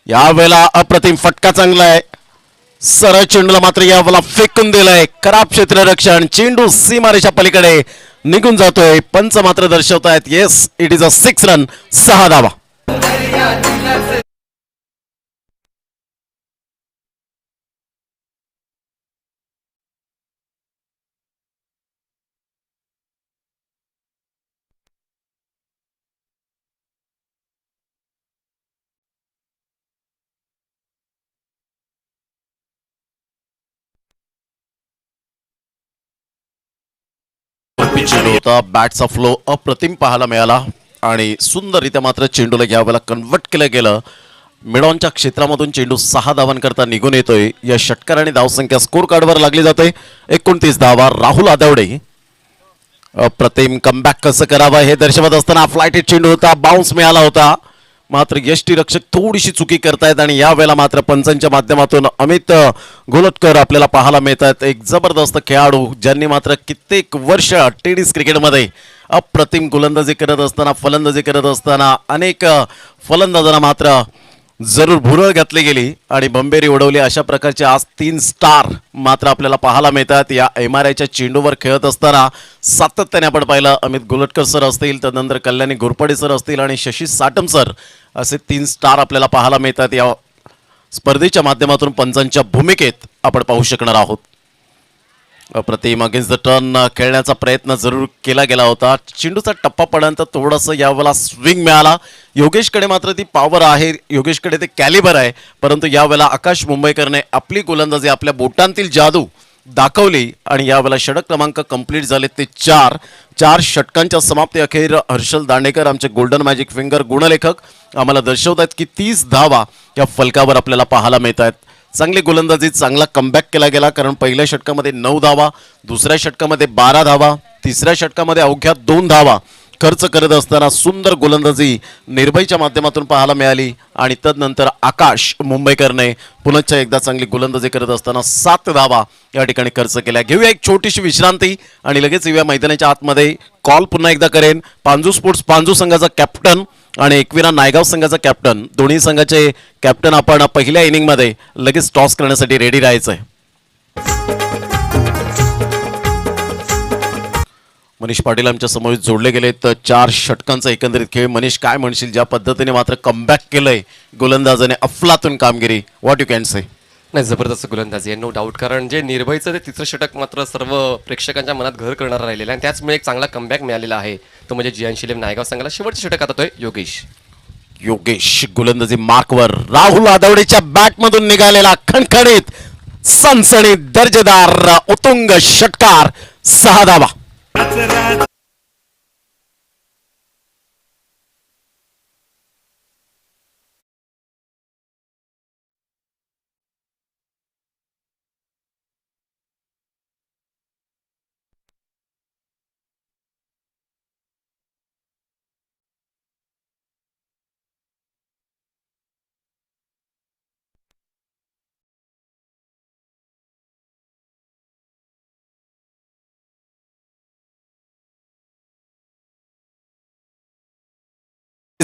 यावेळेला अप्रतिम फटका चांगला आहे. सरळ चेंडूला मात्र यावेळेला फेकून दिलंय. खराब क्षेत्ररक्षण. चेंडू सीमारेषा पलीकडे निघून जातोय. पंच मात्र दर्शवतायत yes it is a 6 run, 6 धावा. चेंडू होता. बॅटचा फ्लो अप्रतिम पाहायला मिळाला आणि सुंदररित्या मात्र चेंडूला यावेळेला कन्वर्ट केलं गेलं. मिडॉनच्या क्षेत्रामधून चेंडू 6 धावांकरता निघून येतोय. या षटकार आणि धावसंख्या स्कोर कार्डवर लागली जाते. 29 धावा. राहुल आदवडे अप्रतिम कमबॅक कसं करावं हे दर्शवत असताना फ्लाइटेड चेंडू होता. बाउन्स मिळाला होता. मात्र यष्टी रक्षक थोडीशी चुकी करतायत आणि यावेळेला मात्र पंचांच्या माध्यमातून अमित गोलटकर आपल्याला पाहायला मिळतात. एक जबरदस्त खेळाडू ज्यांनी मात्र कित्येक वर्ष टेनिस क्रिकेटमध्ये अप्रतिम गोलंदाजी करत असताना फलंदाजी करत असताना अनेक फलंदाजांना मात्र जरूर भुरळ घातली गेली आणि बंबेरी उडवली. अशा प्रकारचे आज 3 स्टार मात्र आपल्याला पाहायला मिळतात. या MRIच्या चेंडूवर खेळत असताना सातत्याने आपण पाहिलं अमित गोलटकर सर असतील, त्यानंतर कल्याणी घोरपडे सर असतील आणि शशी साटम सर असे 3 स्टार आपल्याला पाहायला मिळतात. या स्पर्धेच्या माध्यमातून पंचांच्या भूमिकेत आपण पाहू शकणार आहोत. अप्रतिम अगेन्स्ट द टर्न खेळण्याचा प्रयत्न जरूर केला गेला होता. चेंडूचा टप्पा पडल्यानंतर थोडंसं यावेळेला स्विंग मिळाला. योगेशकडे मात्र ती पॉवर आहे, योगेशकडे ते कॅलिबर आहे. परंतु यावेळेला आकाश मुंबईकरने आपली गोलंदाजी आपल्या बोटांतील जादू दाखवली आणि यावेळेला षटक क्रमांक कंप्लीट झाले ते 4 षटकांच्या समाप्ती अखेर हर्षल दांडेकर आमचे गोल्डन मॅजिक फिंगर गुणलेखक आम्हाला दर्शवत आहेत की 30 धावा या फलकावर आपल्याला पाहायला मिळत आहेत. चांगली गोलंदाजी, चांगला कमबॅक केला गेला कारण पहिल्या षटकामध्ये 9 धावा, दुसऱ्या षटकामध्ये 12 धावा, तिसऱ्या षटकामध्ये अवघ्या 2 धावा खर्च करत असताना सुंदर गोलंदाजी निर्भयच्या माध्यमातून पाहायला मिळाली आणि तदनंतर आकाश मुंबईकरने पुन्हा एकदा चांगली गोलंदाजी करत असताना 7 धावा या ठिकाणी खर्च केल्या. घेऊया एक छोटीशी विश्रांती आणि लगेच येऊया मैदानाच्या आतमध्ये. कॉल पुन्हा एकदा करेन. पांजू स्पोर्ट्स पांजू संघाचा कॅप्टन आणि एकविरा नायगाव संघाचा कॅप्टन, दोन्ही संघाचे कॅप्टन आपण पहिल्या इनिंगमध्ये लगेच टॉस करण्यासाठी रेडी राहायचं आहे. मनीष पाटील आमच्या समोर जोडले गेले. तर 4 षटकांचा एकंदरीत खेळ. मनीष, काय म्हणशील ज्या पद्धतीने मात्र कमबॅक केलंय गोलंदाजाने, अफलातून कामगिरी, व्हॉट यू कॅन से? नाही, जबरदस्त गोलंदाजी आहे, नो डाऊट. कारण जे निर्भयचं ते तिसरं षटक मात्र सर्व प्रेक्षकांच्या मनात घर करणार राहिलेलं आहे आणि त्याचमुळे एक चांगला कमबॅक मिळालेला आहे. तो म्हणजे जियान शिलेम नायगाव संघाला. शेवटचं षटक आता तोय योगेश गोलंदाजी मार्कवर. राहुल आदवडेच्या बॅटमधून निघालेला खणखणीत सनसणीत दर्जेदार उत्तुंग षटकार, 6 धावा.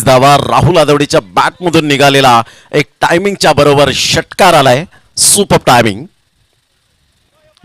राहुल आदवडेच्या बॅटमधून निघालेला एक टायमिंगच्या बरोबर षटकार आलाय. Super timing.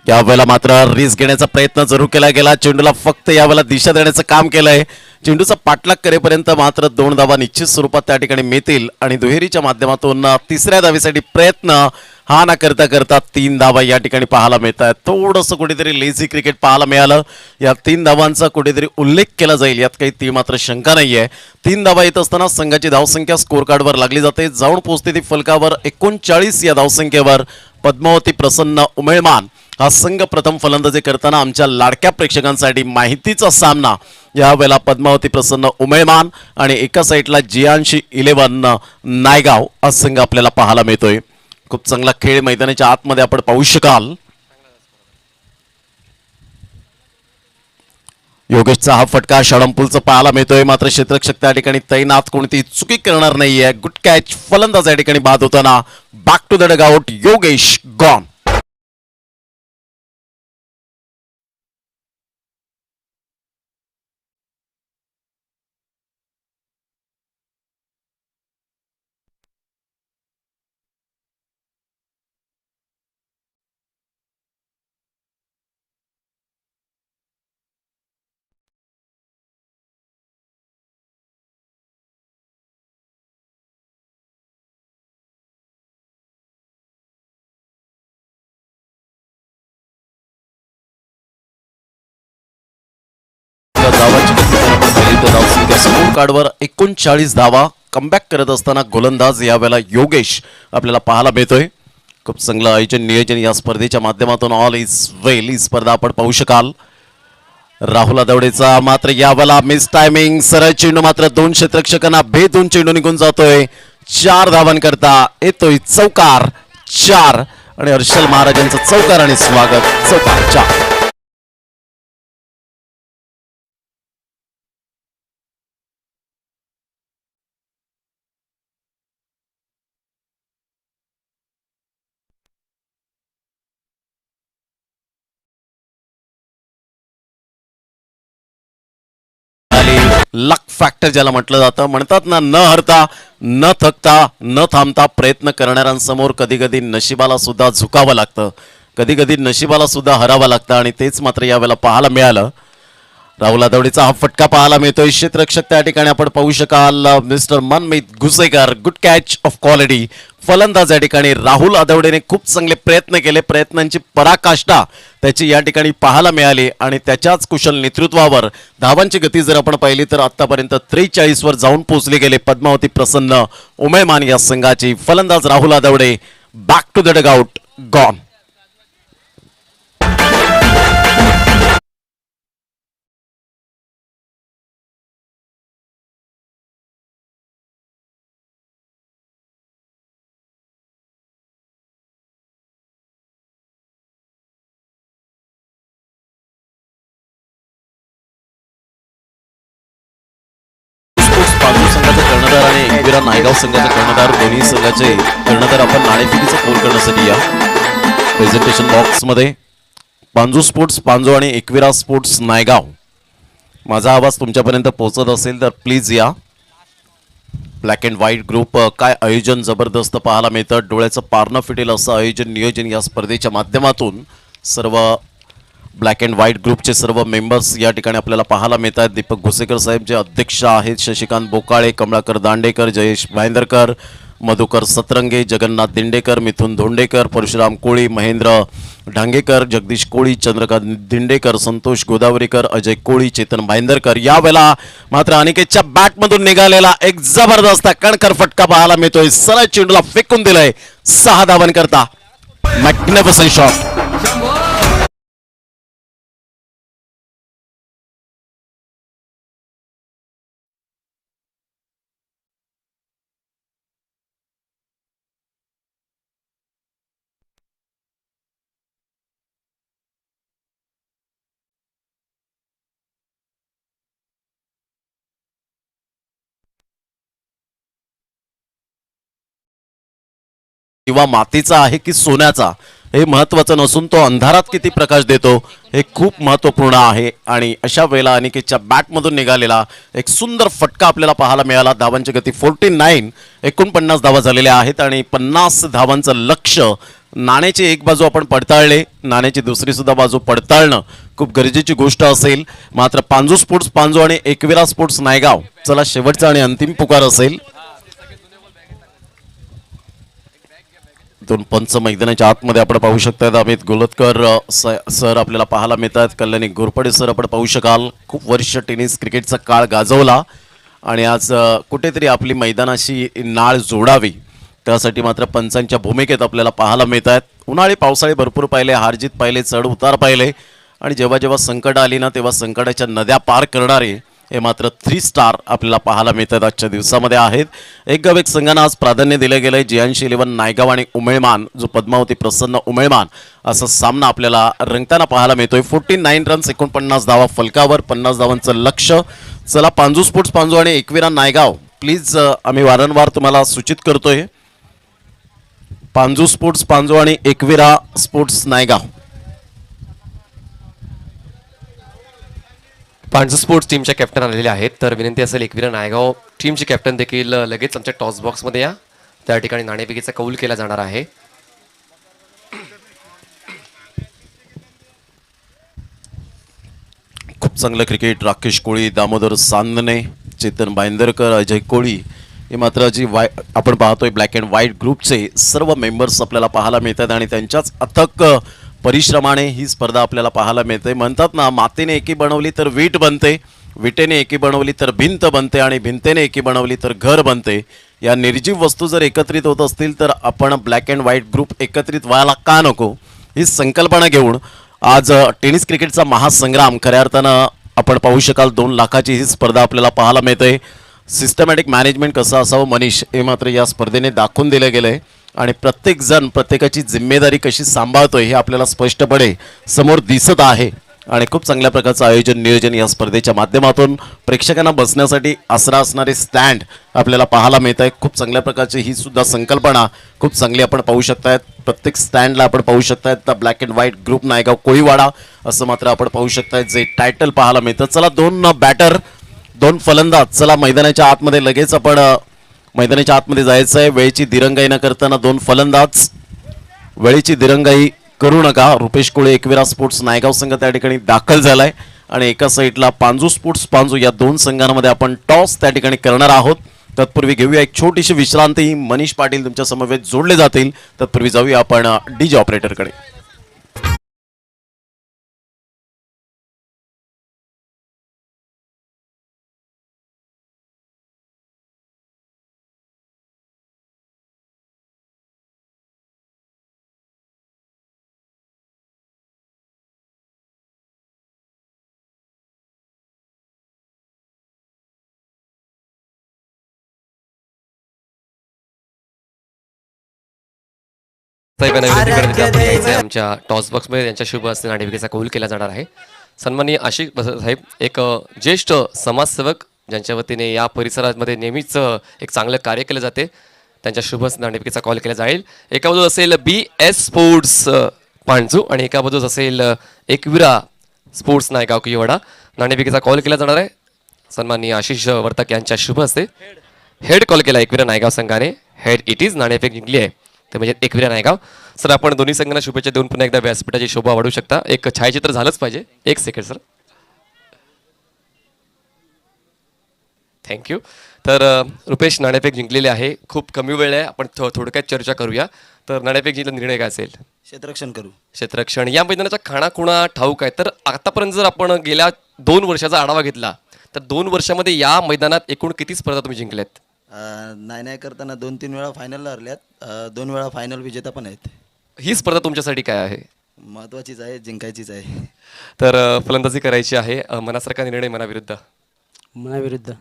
यावेळेला मात्र रिस्क घेण्याचा प्रयत्न जरूर केला गेला. चेंडूला फक्त यावेळेला दिशा देण्याचं काम केलंय. चेंडूचा पाठलाग करेपर्यंत मात्र 2 धावा निश्चित स्वरूपात त्या ठिकाणी मिळतील आणि दुहेरीच्या माध्यमातून तिसऱ्या धावेसाठी प्रयत्न हा ना करता करता 3 धावा या ठिकाणी पाहायला मिळत आहेत. थोडंसं कुठेतरी लेझी क्रिकेट पाहायला मिळालं. या 3 धावांचा कुठेतरी उल्लेख केला जाईल यात काही ती मात्र शंका नाहीये. 3 धावा येत असताना संघाची धावसंख्या स्कोर कार्डवर लागली जाते. जाऊन पोहोचते ती फलकावर 39 या धावसंख्येवर. पद्मावती प्रसन्न उमेळमान हा संघ प्रथम फलंदाजी करताना आमच्या लाडक्या प्रेक्षकांसाठी माहितीचा सामना. यावेळेला पद्मावती प्रसन्न उमेळमान आणि एका साईडला जियांशी 11 नायगाव हा संघ आपल्याला पाहायला मिळतोय. खूप चांगला खेळ मैदानाच्या आतमध्ये आपण पाहू शकाल. योगेशचा हा फटका षडंपूलचा पाहायला मिळतोय. मात्र क्षेत्ररक्षक त्या ठिकाणी तैनात, कोणती चुकी करणार नाहीये. Good catch. फलंदाज या ठिकाणी बाद होताना. Back to the dugout. Yogesh gone. कार्डवर 39 धावा कमबॅक करत असताना गोलंदाज यावेळेला योगेश आपल्याला पाहायला मिळतोय. खूप चांगलं आयोजन नियोजन या स्पर्धेच्या माध्यमातून ऑल इज वेल ही स्पर्धा आपण पाहू शकाल. राहुल आदवडेचा मात्र यावेळेला मिस टायमिंग, सरळ चेंडू मात्र 2 क्षेत्ररक्षकांना भेदून चेंडू निघून जातोय. 4 धावांकरता येतोय चौकार 4 आणि हर्षल महाराजांचं चौकार आणि स्वागत. चौकार 4. लक फॅक्टर ज्याला म्हटलं जातं, म्हणतात ना, न हरता न थकता न थांबता प्रयत्न करणाऱ्यांसमोर कधी कधी नशिबाला सुद्धा झुकावं लागतं, कधी कधी नशिबाला सुद्धा हरावं लागतं आणि तेच मात्र यावेळेला पाहायला मिळालं. राहुल आदवडेचा हा फटका पाहायला मिळतोय. क्षेत्ररक्षक त्या ठिकाणी आपण पाहू शकाल mister Manmeet Ghusekar. Good catch of quality. फलंदाज या ठिकाणी राहुल आदवडेने खूप चांगले प्रयत्न केले, प्रयत्नांची पराकाष्ठा त्याची या ठिकाणी पाहायला मिळाली आणि त्याच्याच कुशल नेतृत्वावर धावांची गती जर आपण पाहिली तर आतापर्यंत 43 वर जाऊन पोहोचले गेले पद्मावती प्रसन्न उमेमान या संघाची. फलंदाज Rahul Adawade back to the dugout gone. Pandu संघाचे कर्णधार आणि एकविरा नायगाव संघाचे कर्णधार दोन्ही संघाचे कर्णधार आपण नाणेफेकीचा फोन करण्यासाठी या प्रेझेंटेशन बॉक्समध्ये. पांजू स्पोर्ट्स पांजू आणि एकविरा स्पोर्ट्स नायगाव. माझा आवाज तुमच्यापर्यंत पोहोचत असेल तर प्लीज या. ब्लॅक अँड व्हाईट ग्रुप काय आयोजन जबरदस्त पाहायला मिळतं. डोळ्याचं पारणं फिटेल असं आयोजन नियोजन या स्पर्धेच्या माध्यमातून सर्व ब्लॅक अँड व्हाईट ग्रुपचे सर्व मेंबर्स या ठिकाणी आपल्याला पाहायला मिळत आहेत. दीपक घुसेकर साहेब जे अध्यक्ष आहेत, शशिकांत बोकाळे, कमळाकर दांडेकर, जयेश भाईंदरकर, मधुकर सतरंगे, जगन्नाथ दिंडेकर, मिथुन धोंडेकर, परशुराम कोळी, महेंद्र ढांगेकर, जगदीश कोळी, चंद्रकांत दिंडेकर, संतोष गोदावरीकर, अजय कोळी, चेतन भाईंदरकर. यावेळेला मात्र अनिकेतच्या बॅटमधून निघालेला एक जबरदस्त कणकर फटका पाहायला मिळतोय. सरळ चेंडूला फेकून दिलंय 6 धावांकरता. Magnificent shot. किंवा मातीचा आहे की सोन्याचा हे महत्त्वाचं नसून तो अंधारात किती प्रकाश देतो हे खूप महत्त्वपूर्ण आहे. आणि अशा वेळेला अनिकेतच्या बॅटमधून निघालेला एक सुंदर फटका आपल्याला पाहायला मिळाला. धावांची गती 49. 49 धावा झालेल्या आहेत आणि 50 धावांचं लक्ष्य. नाण्याची एक बाजू आपण पडताळले, नाण्याची दुसरी सुद्धा बाजू पडताळणं खूप गरजेची गोष्ट असेल. मात्र पांजू स्पोर्ट्स पांजू आणि एकविरा स्पोर्ट्स नायगाव चला शेवटचा आणि अंतिम पुकार असेल. दोन पंच मैदानाच्या आतमध्ये आपण पाहू शकता. अमित गोलतकर सर आपल्याला पाहायला मिळतात. कल्याणी घोरपडे सर आपण पाहू शकाल. खूप वर्ष टेनिस क्रिकेटचा काळ गाजवला आणि आज कुठेतरी आपली मैदानाशी नाळ जोडावी त्यासाठी मात्र पंचांच्या भूमिकेत आपल्याला पाहायला मिळतात. उन्हाळी पावसाळी भरपूर पाहिले, हारजीत पाहिले, चढ उतार पाहिले आणि जेव्हा जेव्हा संकट आली ना तेव्हा संकटाच्या नद्या पार करणारे हे मात्र 3 स्टार आपल्याला पाहायला मिळतात आजच्या दिवसामध्ये आहेत. एक गाव एक संघांना आज प्राधान्य दिलं गेलंय. जियांशी 11 नायगाव आणि उमेळमान जो पद्मावती प्रसन्न उमेळमान असा सामना आपल्याला रंगताना पाहायला मिळतोय. 49 रन्स 49 धावा फलकावर, 50 धावांचं लक्ष्य. चला पांजू स्पोर्ट्स पांजू आणि एकविरा नायगाव प्लीज आम्ही वारंवार तुम्हाला सूचित करतोय. पांजू स्पोर्ट्स पांजू आणि एकविरा स्पोर्ट्स नायगाव. पांजू स्पोर्ट्स टीमच्या कॅप्टन आलेले आहेत तर विनंती असेल एकविरा नायगाव टीमचे कॅप्टन देखील लगेच आमच्या टॉस बॉक्समध्ये या. त्या ठिकाणी नाणेफेकीचा कौल केला जाणार आहे. खूप चांगलं क्रिकेट. राकेश कोळी, दामोदर सांदने, चेतन भाईंदरकर, अजय कोळी हे मात्र जी आपण पाहतोय ब्लॅक अँड व्हाईट ग्रुपचे सर्व मेंबर्स आपल्याला पाहायला मिळतात आणि त्यांच्याच अथक परिश्रमाने ही स्पर्धा आपल्याला पाहायला मिळते. म्हणतात ना, मातीने एकी बनवली तर वीट बनते विटेने एकी बनवली तर भिंत बनते आणि भिंतेने एकी बनवली तर घर बनते. या निर्जीव वस्तू जर एकत्रित होत असतील तर आपण ब्लॅक अँड व्हाईट ग्रुप एकत्रित व्हायला का नको, ही संकल्पना घेऊन आज टेनिस क्रिकेटचा महासंग्राम खऱ्या अर्थानं आपण पाहू शकाल. 2 लाखाची ही स्पर्धा आपल्याला पाहायला मिळते. सिस्टमॅटिक मॅनेजमेंट कसं असावं मनीष, हे मात्र या स्पर्धेने दाखवून दिलं गेलं आहे आणि प्रत्येकजण प्रत्येकाची जिम्मेदारी कशी सांभाळतोय हे आपल्याला स्पष्टपणे समोर दिसत आहे. आणि खूप चांगल्या प्रकारचं आयोजन नियोजन या स्पर्धेच्या माध्यमातून प्रेक्षकांना बसण्यासाठी आसरा असणारे स्टँड आपल्याला पाहायला मिळत आहे. खूप चांगल्या प्रकारची ही सुद्धा संकल्पना खूप चांगली आपण पाहू शकतायत. प्रत्येक स्टँडला आपण पाहू शकतायत the black and white group Naigaon Koliwada असं मात्र आपण पाहू शकतायत जे टायटल पाहायला मिळतं. चला 2 बॅटर 2 फलंदाज, चला मैदानाच्या आतमध्ये लगेच आपण मैदानाच्या आतमध्ये जायचं आहे. वेळेची दिरंगाई न करताना 2 फलंदाज, वेळेची दिरंगाई करू नका. रुपेश कोळे एकविरा स्पोर्ट्स नायगाव संघ त्या ठिकाणी दाखल झालाय आणि एका साईडला पांजू स्पोर्ट्स पांजू, या 2 संघांमध्ये आपण टॉस त्या ठिकाणी करणार आहोत. तत्पूर्वी घेऊया एक छोटीशी विश्रांती. मनीष पाटील तुमच्या समवेत जोडले जातील. तत्पूर्वी जाऊया आपण डीजे ऑपरेटरकडे. साहेबांना विनंती करण्यात आपण यायचं आहे. आमच्या टॉस बॉक्समध्ये त्यांच्या शुभ हस्ते नाणेफेकीचा कौल केला जाणार आहे. सन्माननीय आशिष साहेब एक ज्येष्ठ समाजसेवक ज्यांच्या वतीने या परिसरामध्ये नेहमीच एक चांगलं कार्य केलं जाते, त्यांच्या शुभ हस्ते नाणेफेकीचा कॉल केला जाईल. एका बाजूस असेल BS स्पोर्ट्स पांजू आणि एका बाजूस असेल एकविरा स्पोर्ट्स नायगाव कोळीवाडा. नाणेफेकीचा कॉल केला जाणार आहे. सन्माननीय आशिष वर्तक यांच्या शुभ हस्ते हेड कॉल केला एकविरा नायगाव संघाने. हेड इट इज नाणेफेक जिंकली आहे ते म्हणजे एकविरा नायगाव. सर आपण दोन्ही संघांना शुभेच्छा देऊन पुन्हा एकदा व्यासपीठाची शोभा वाढवू शकता. एक छायाचित्र झालंच पाहिजे. 1 सेकंड सर. थँक्यू. तर रुपेश नाणेफेक जिंकलेले आहे. खूप कमी वेळ आहे, आपण थोडक्यात चर्चा करूया. तर नाणेफेक जिंकला निर्णय काय असेल? क्षेत्ररक्षण करू. क्षेत्ररक्षण. या मैदानाच्या खाणाखुणा ठाऊक आहे. तर आतापर्यंत जर आपण गेल्या 2 वर्षाचा आढावा घेतला तर 2 वर्षामध्ये या मैदानात एकूण किती स्पर्धा तुम्ही जिंकल्यात? नाही करताना 2-3 वेळा फायनलला हरल्यात, 2 वेळा फायनल विजेता पण आहेत. ही स्पर्धा तुमच्यासाठी काय आहे? महत्त्वाचीच आहे, जिंकायचीच आहे. तर फलंदाजी करायची आहे. मनासारखा निर्णय मनाविरुद्ध. मनाविरुद्ध.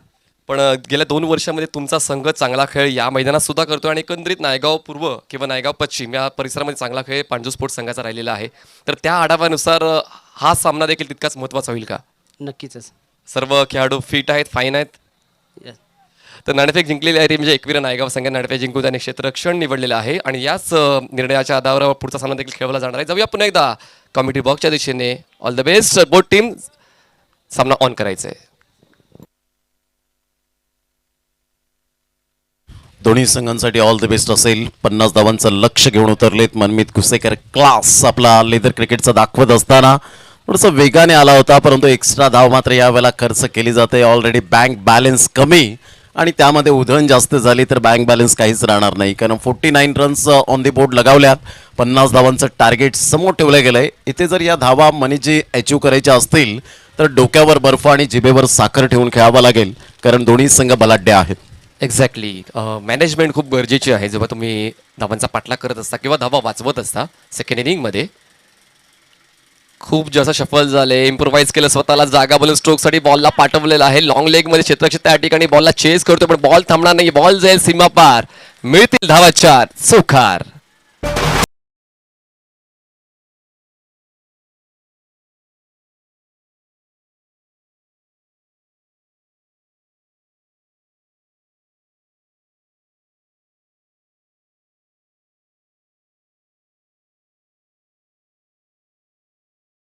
पण गेल्या 2 वर्षामध्ये तुमचा संघ चांगला खेळ या मैदानात सुद्धा करतो आणि एकंदरीत नायगाव पूर्व किंवा नायगाव पश्चिम या परिसरामध्ये चांगला खेळ पांजू स्पोर्ट्स संघाचा राहिलेला आहे. तर त्या आढाव्यानुसार हा सामना देखील तितकाच महत्त्वाचा होईल का? नक्कीच. सर्व खेळाडू फिट आहेत, फाईन आहेत. Yes. तर नाणेफेक जिंकलेली आहे म्हणजे एकविरा नायगाव संघाने नाणेफेक जिंकून त्याने क्षेत्ररक्षण निवडलेलं आहे आणि याच निर्णयाच्या आधारावर पुढचा सामना देखील खेळवला जाणार आहे. जाऊया पुन्हा एकदा कॉमेडी बॉक्सच्या दिशेने. All the best both team. सामना ऑन करायचा आहे. दोन्ही संघांसाठी ऑल द बेस्ट असेल. 50 धावांचं लक्ष घेऊन उतरलेत मनमीत कुसेकर. क्लास आपला लेदर क्रिकेटचा दाखवत असताना थोडंसं वेगाने आला होता, परंतु एक्स्ट्रा धाव मात्र यावेळेला खर्च केली जाते. ऑलरेडी बँक बॅलन्स कमी आणि त्यामध्ये उधळण जास्त झाली तर बँक बॅलन्स काहीच राहणार नाही, कारण 49 रन्स ऑन दी बोर्ड लगावल्यात. 50 धावांचं टार्गेट समोर ठेवलं गेलं आहे. इथे जर या धावा मनीजी अचीव करायच्या असतील तर डोक्यावर बर्फ आणि जिभेवर साखर ठेवून खेळावं लागेल, कारण दोन्ही संघ बलाढ्य आहेत. एक्झॅक्टली. मॅनेजमेंट खूप गरजेची आहे जेव्हा तुम्ही धावांचा पाठलाग करत असता किंवा धावा वाचवत असता. सेकंड इनिंगमध्ये खूप जास्त शफल झाले, इम्प्रोव्हाइज केलं, स्वतःला जागा बोलून स्ट्रोकसाठी बॉलला पाठवलेला आहे. लॉंग लेगमध्ये क्षेत्ररक्षक त्या ठिकाणी बॉलला चेस करतो पण बॉल थांबणार नाही. बॉल जाईल सीमा पार. मिळतील धावा 4. चौकार.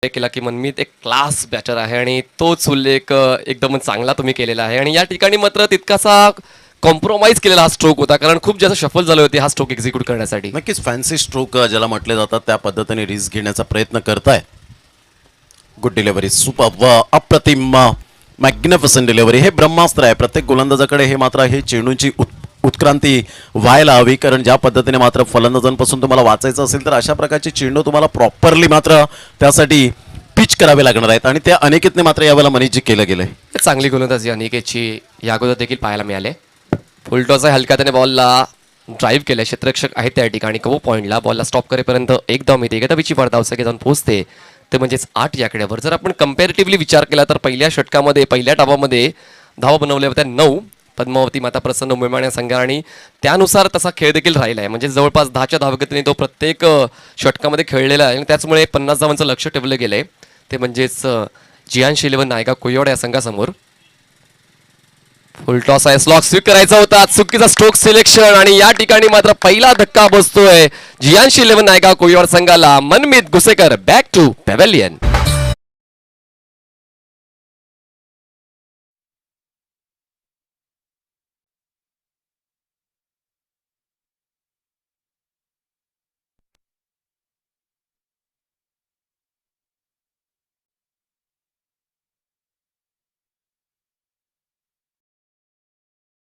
केला की मनमीत एक क्लास बॅटर आहे आणि तोच उल्लेख एकदम चांगला तुम्ही केलेला आहे. आणि या ठिकाणी मात्र तितकासा कॉम्प्रोमाइज केलेला हा स्ट्रोक होता, कारण खूप जास्त शफल झाले होते हा स्ट्रोक एक्झिक्यूट करण्यासाठी. नक्कीच फॅन्सी स्ट्रोक ज्याला म्हटले जातात त्या पद्धतीने रिस्क घेण्याचा प्रयत्न करताय. गुड डिलिव्हरी, सुपर व अप्रतिम मॅग्निफिसंट डिलिव्हरी. हे ब्रह्मास्त्र आहे प्रत्येक गोलंदाजाकडे. हे मात्र हे चेंडूंची उत्क्रांती व्हायला हवी, कारण ज्या पद्धतीने मात्र फलंदाजांपासून तुम्हाला वाचायचं असेल तर अशा प्रकारचे चेंडू तुम्हाला प्रॉपरली मात्र त्यासाठी पिच करावे लागणार आहेत आणि त्या अनिकेतने मात्र यावेळेला मनीषजी केलं गेलंय. चांगली गोलंदाजी अनिकेतची या अगोदर देखील पाहायला मिळाले. फुलटॉस आहे, हलक्या त्याने बॉलला ड्राईव्ह केले. क्षेत्ररक्षक आहेत त्या ठिकाणी. कवो पॉईंटला बॉलला स्टॉप करेपर्यंत एक धाव मिळते. एका धावीची धाव सगळे जाऊन पोहोचते ते म्हणजेच 8 या आकड्यावर. जर आपण कम्पॅरेटिव्हली विचार केला तर पहिल्या षटकामध्ये पहिल्या डावामध्ये धावा बनवल्या होत्या 9 पद्मावती माता प्रसन्न उमेमाण्या संघा आणि त्यानुसार तसा खेळ देखील राहिला आहे. म्हणजे जवळपास 10च्या धावगतीने तो प्रत्येक षटकामध्ये खेळलेला आहे आणि त्याचमुळे 50 धावांचं लक्ष ठेवलं गेलंय. ते म्हणजेच जियांश 11 नायगाव कोयवाड या संघासमोर. फुलटॉस आहे, स्लॉग स्वीक करायचा होता, चुकीचा स्ट्रोक सिलेक्शन आणि या ठिकाणी मात्र पहिला धक्का बसतोय जियांश 11 नायगाव कोयवाड संघाला. मनमीत गुसेकर बॅक टू पॅव्हेलियन.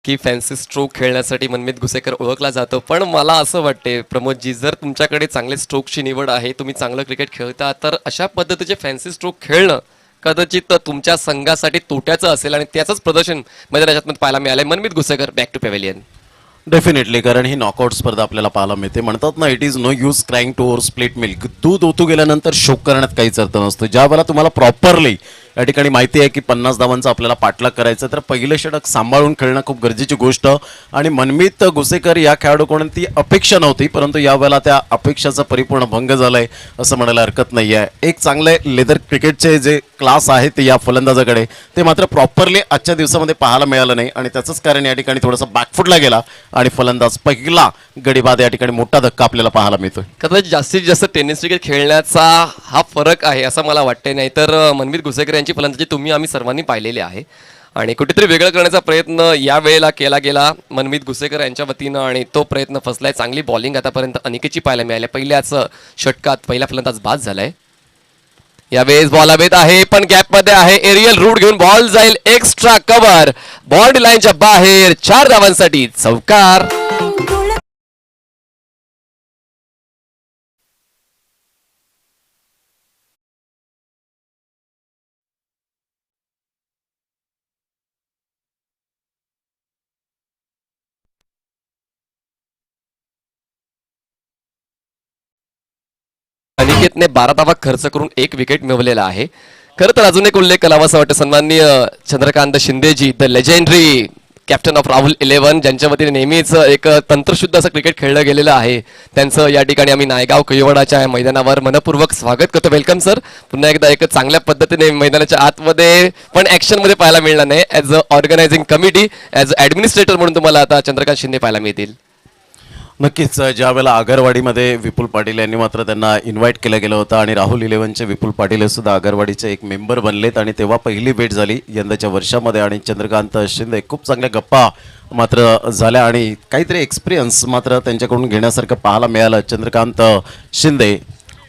की फॅन्सी स्ट्रोक खेळण्यासाठी मनमीत गुसेकर ओळखला जातो. पण मला असं वाटते प्रमोदजी, जर तुमच्याकडे चांगले स्ट्रोकची निवड आहे, तुम्ही चांगलं क्रिकेट खेळता, तर अशा पद्धतीचे फॅन्सी स्ट्रोक खेळणं कदाचित तुमच्या संघासाठी तोट्याचं असेल आणि त्याचंच प्रदर्शन मैदानात पाहायला मिळालंय. Manmeet Gusekar back to pavilion. Definitely, कारण ही नॉकआउट स्पर्धा आपल्याला पाहायला मिळते. म्हणतात ना, it is no use crying to over split milk. दूध ओतू गेल्यानंतर शोक करण्यात काहीच अर्थ नसतो. ज्या वेळेला तुम्हाला प्रॉपरली या ठिकाणी माहिती आहे की 50 धावांचा आपल्याला पाठलाग करायचं, तर पहिलं षटक सांभाळून खेळणं खूप गरजेची गोष्ट. आणि मनमीत गुसेकर या खेळाडूकडून ती अपेक्षा नव्हती, परंतु यावेळेला त्या अपेक्षाचा परिपूर्ण भंग झालाय असं म्हणायला हरकत नाही आहे. एक चांगले लेदर क्रिकेटचे जे क्लास आहेत या फलंदाजाकडे, ते मात्र प्रॉपरली आजच्या दिवसामध्ये पाहायला मिळालं नाही आणि त्याचंच कारण या ठिकाणी थोडासा बॅकफुटला गेला आणि फलंदाज पहिला गडीबाद या ठिकाणी मोठा धक्का आपल्याला पाहायला मिळतोय. कदाचित जास्तीत जास्त टेनिस क्रिकेट खेळण्याचा हा फरक आहे असं मला वाटते. नाहीतर मनमीत गुसेकर यांची फलंदाजी तुम्ही आम्ही सर्वांनी पाहिलेली आहे आणि कुठेतरी वेगळं करण्याचा प्रयत्न या वेळेला केला गेला मनमीत गुसेकर यांच्या वतीनं आणि तो प्रयत्न फसलाय. चांगली बॉलिंग आतापर्यंत अनिकेतची पाहायला मिळाली. पहिल्याच षटकात पहिला फलंदाज बाद झालाय. यावेळेस बॉल हवेत आहे पण गॅपमध्ये आहे. एरियल रूट घेऊन बॉल जाईल एक्स्ट्रा कव्हर, बाउंड्री लाईनच्या बाहेर. 4 धावांसाठी चौकार. अनिकेतने 12 धावा खर्च करून 1 विकेट मिळवलेला आहे. खरं तर अजून एक उल्लेख करावा असं वाटतं. सन्माननीय Chandrakant Shindeji, the legendary captain of Rahul 11, ज्यांच्या वतीने नेहमीच एक तंत्रशुद्ध असं क्रिकेट खेळलं गेलेलं आहे, त्यांचं या ठिकाणी आम्ही नायगाव कोयवाडाच्या मैदानावर मनपूर्वक स्वागत करतो. Welcome sir. पुन्हा एकदा एक चांगल्या पद्धतीने मैदानाच्या आतमध्ये पण ॲक्शनमध्ये पाहायला मिळणार नाही. As a organising committee, as a administrator म्हणून तुम्हाला आता चंद्रकांत शिंदे पाहायला मिळतील. नक्कीच, ज्या वेळेला आगरवाडीमध्ये विपुल पाटील यांनी मात्र त्यांना इन्व्हाइट केलं गेलं होतं आणि राहुल 11चे विपुल पाटील हे सुद्धा आगरवाडीचे एक मेंबर बनलेत आणि तेव्हा पहिली भेट झाली यंदाच्या वर्षामध्ये आणि चंद्रकांत शिंदे खूप चांगल्या गप्पा मात्र झाल्या आणि काहीतरी एक्सपिरियन्स मात्र त्यांच्याकडून घेण्यासारखं पाहायला मिळालं. Chandrakant Shinde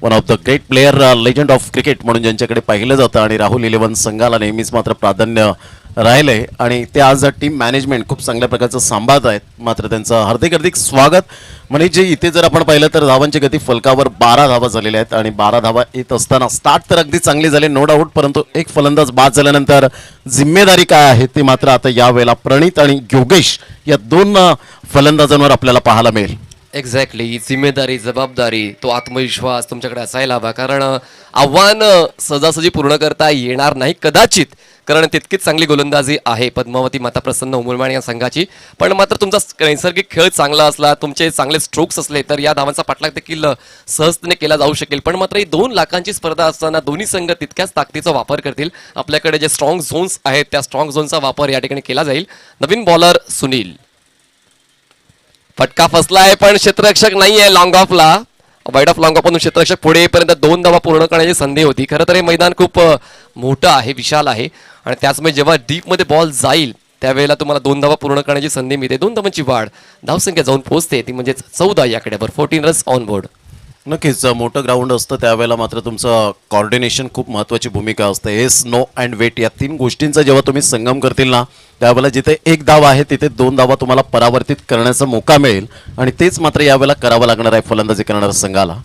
one of the great player, legend of cricket म्हणून ज्यांच्याकडे पाहिलं जातं आणि राहुल 11 संघाला नेहमीच मात्र प्राधान्य राहिले आणि ते आज टीम मॅनेजमेंट खूप चांगल्या प्रकारचं सांभाळत आहेत. मात्र त्यांचं हार्दिक हार्दिक स्वागत. म्हणजे इथे जर आपण पाहिलं तर धावांची गती फलकावर 12 धावा झालेल्या आहेत आणि 12 धावा येत असताना स्टार्ट तर अगदी चांगली झाली नो डाऊट, परंतु एक फलंदाज बाद झाल्यानंतर जिम्मेदारी काय आहे ते मात्र आता यावेळेला प्रणित आणि योगेश या 2 फलंदाजांवर आपल्याला पाहायला मिळेल. एक्झॅक्टली, जिम्मेदारी, जबाबदारी, तो आत्मविश्वास तुमच्याकडे असायला हवा. कारण आव्हान सहजासहजी पूर्ण करता येणार नाही कदाचित, कारण तितकीच चांगली गोलंदाजी आहे पद्मावती माता प्रसन्न उमरमाण या संघाची. पण मात्र तुमचा नैसर्गिक खेळ चांगला असला, तुमचे चांगले स्ट्रोक्स असले तर या धावांचा पाठलाग देखील सहजतेने केला जाऊ शकेल. पण मात्र ही 2 लाखांची स्पर्धा असताना दोन्ही संघ तितक्याच ताकदीचा वापर करतील. आपल्याकडे जे स्ट्रॉंग झोन्स आहेत त्या स्ट्रॉंग झोनचा वापर या ठिकाणी केला जाईल. नवीन बॉलर सुनील. फटका फसलाय पण क्षेत्ररक्षक नाहीये लॉंग ऑफला. वाईड ऑफ लॉंग ऑफ मधून क्षेत्ररक्षक पुढे येईपर्यंत 2 धावा पूर्ण करण्याची संधी होती. खरं तर हे मैदान खूप मोठं आहे, विशाल आहे आणि त्याचमुळे जेव्हा डीप मध्ये बॉल जाईल त्यावेळेला तुम्हाला 2 धावा पूर्ण करण्याची संधी मिळते. 2 धावांची वाढ, धावसंख्या जाऊन पोहोचते ती म्हणजे 14 या आकड्यावर. 14 रन्स ऑन बोर्ड. नक्कीच, मोठं ग्राउंड असतं त्यावेळेला मात्र तुमचं कॉर्डिनेशन खूप महत्त्वाची भूमिका असते. येस, नो अँड वेट या 3 गोष्टींचा जेव्हा तुम्ही संगम करतील ना, त्यावेळेला जिथे 1 धाव आहे तिथे 2 धावा तुम्हाला परावर्तित करण्याचा मोका मिळेल आणि तेच मात्र यावेळेला करावं लागणार आहे फलंदाजी करणाऱ्या संघाला.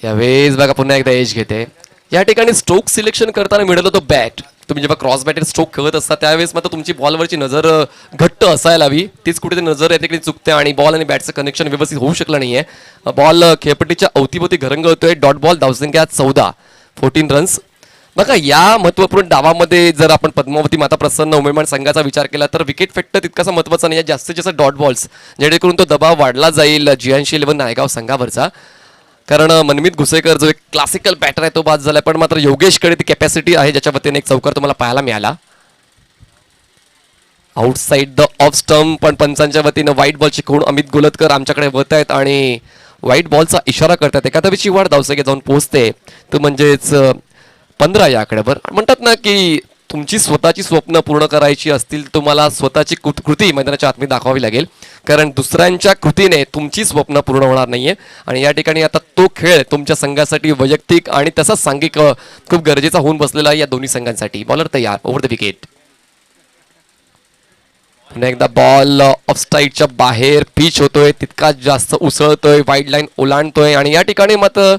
यावेळेस बघा पुन्हा एकदा एज घेते. या ठिकाणी स्ट्रोक सिलेक्शन करताना मिळालं तो बॅट. तुम्ही जेव्हा क्रॉस बॅटेड स्ट्रोक खेळत असता त्यावेळेस मात्र तुमची बॉलवरची नजर घट्ट असायला हवी. तीच कुठेतरी नजर या ठिकाणी चुकते आणि बॉल आणि बॅटचं कनेक्शन व्यवस्थित होऊ शकलं नाहीये. बॉल खेळपट्टीच्या अवतीभोवती घरंगळतोय. डॉट बॉल, धावसंख्या 14, 14 रन्स. बघा या महत्वपूर्ण डावामध्ये जर आपण पद्मावती माता प्रसन्न उमेदवार संघाचा विचार केला तर विकेट फेकणं तितकासा महत्वाचा नाही आहे. जास्तीत जास्त डॉट बॉल्स जेणेकरून तो दबाव वाढला जाईल GNC 11 नायगाव संघावरचा. कारण मनमित घुसेकर जो एक क्लासिकल बॅटर आहे तो बाद झालाय, पण मात्र योगेशकडे ती कॅपॅसिटी आहे ज्याच्या वतीने एक चौकार तुम्हाला पाहायला मिळाला. आउटसाइड द ऑफ स्टंप, पण पंचांच्या वतीनं व्हाईट बॉलची खूण अमित गोलतकर आमच्याकडे वळत आहेत आणि व्हाईट बॉलचा इशारा करतात. एखाद्याची वाढ धावसंख्या जाऊन पोहोचते तो म्हणजेच 15 या आकड्यावर. म्हणतात ना की तुमची स्वतःची स्वप्न पूर्ण करायची असतील तुम्हाला स्वतःची कृती मैदानाच्या आतमध्ये दाखवावी लागेल, कारण दुसऱ्यांच्या कृतीने तुमची स्वप्न पूर्ण होणार नाहीये. आणि या ठिकाणी आता तो खेळ तुमच्या संघासाठी वैयक्तिक आणि तसाच सांघिक खूप गरजेचा होऊन बसलेला आहे या दोन्ही संघांसाठी. बॉलर तयार, ओव्हर द विकेट. पुन्हा एकदा बॉल ऑफ स्ट्राईकच्या बाहेर पिच होतोय, तितकाच जास्त उसळतोय, वाईड लाईन ओलांडतोय आणि या ठिकाणी मात्र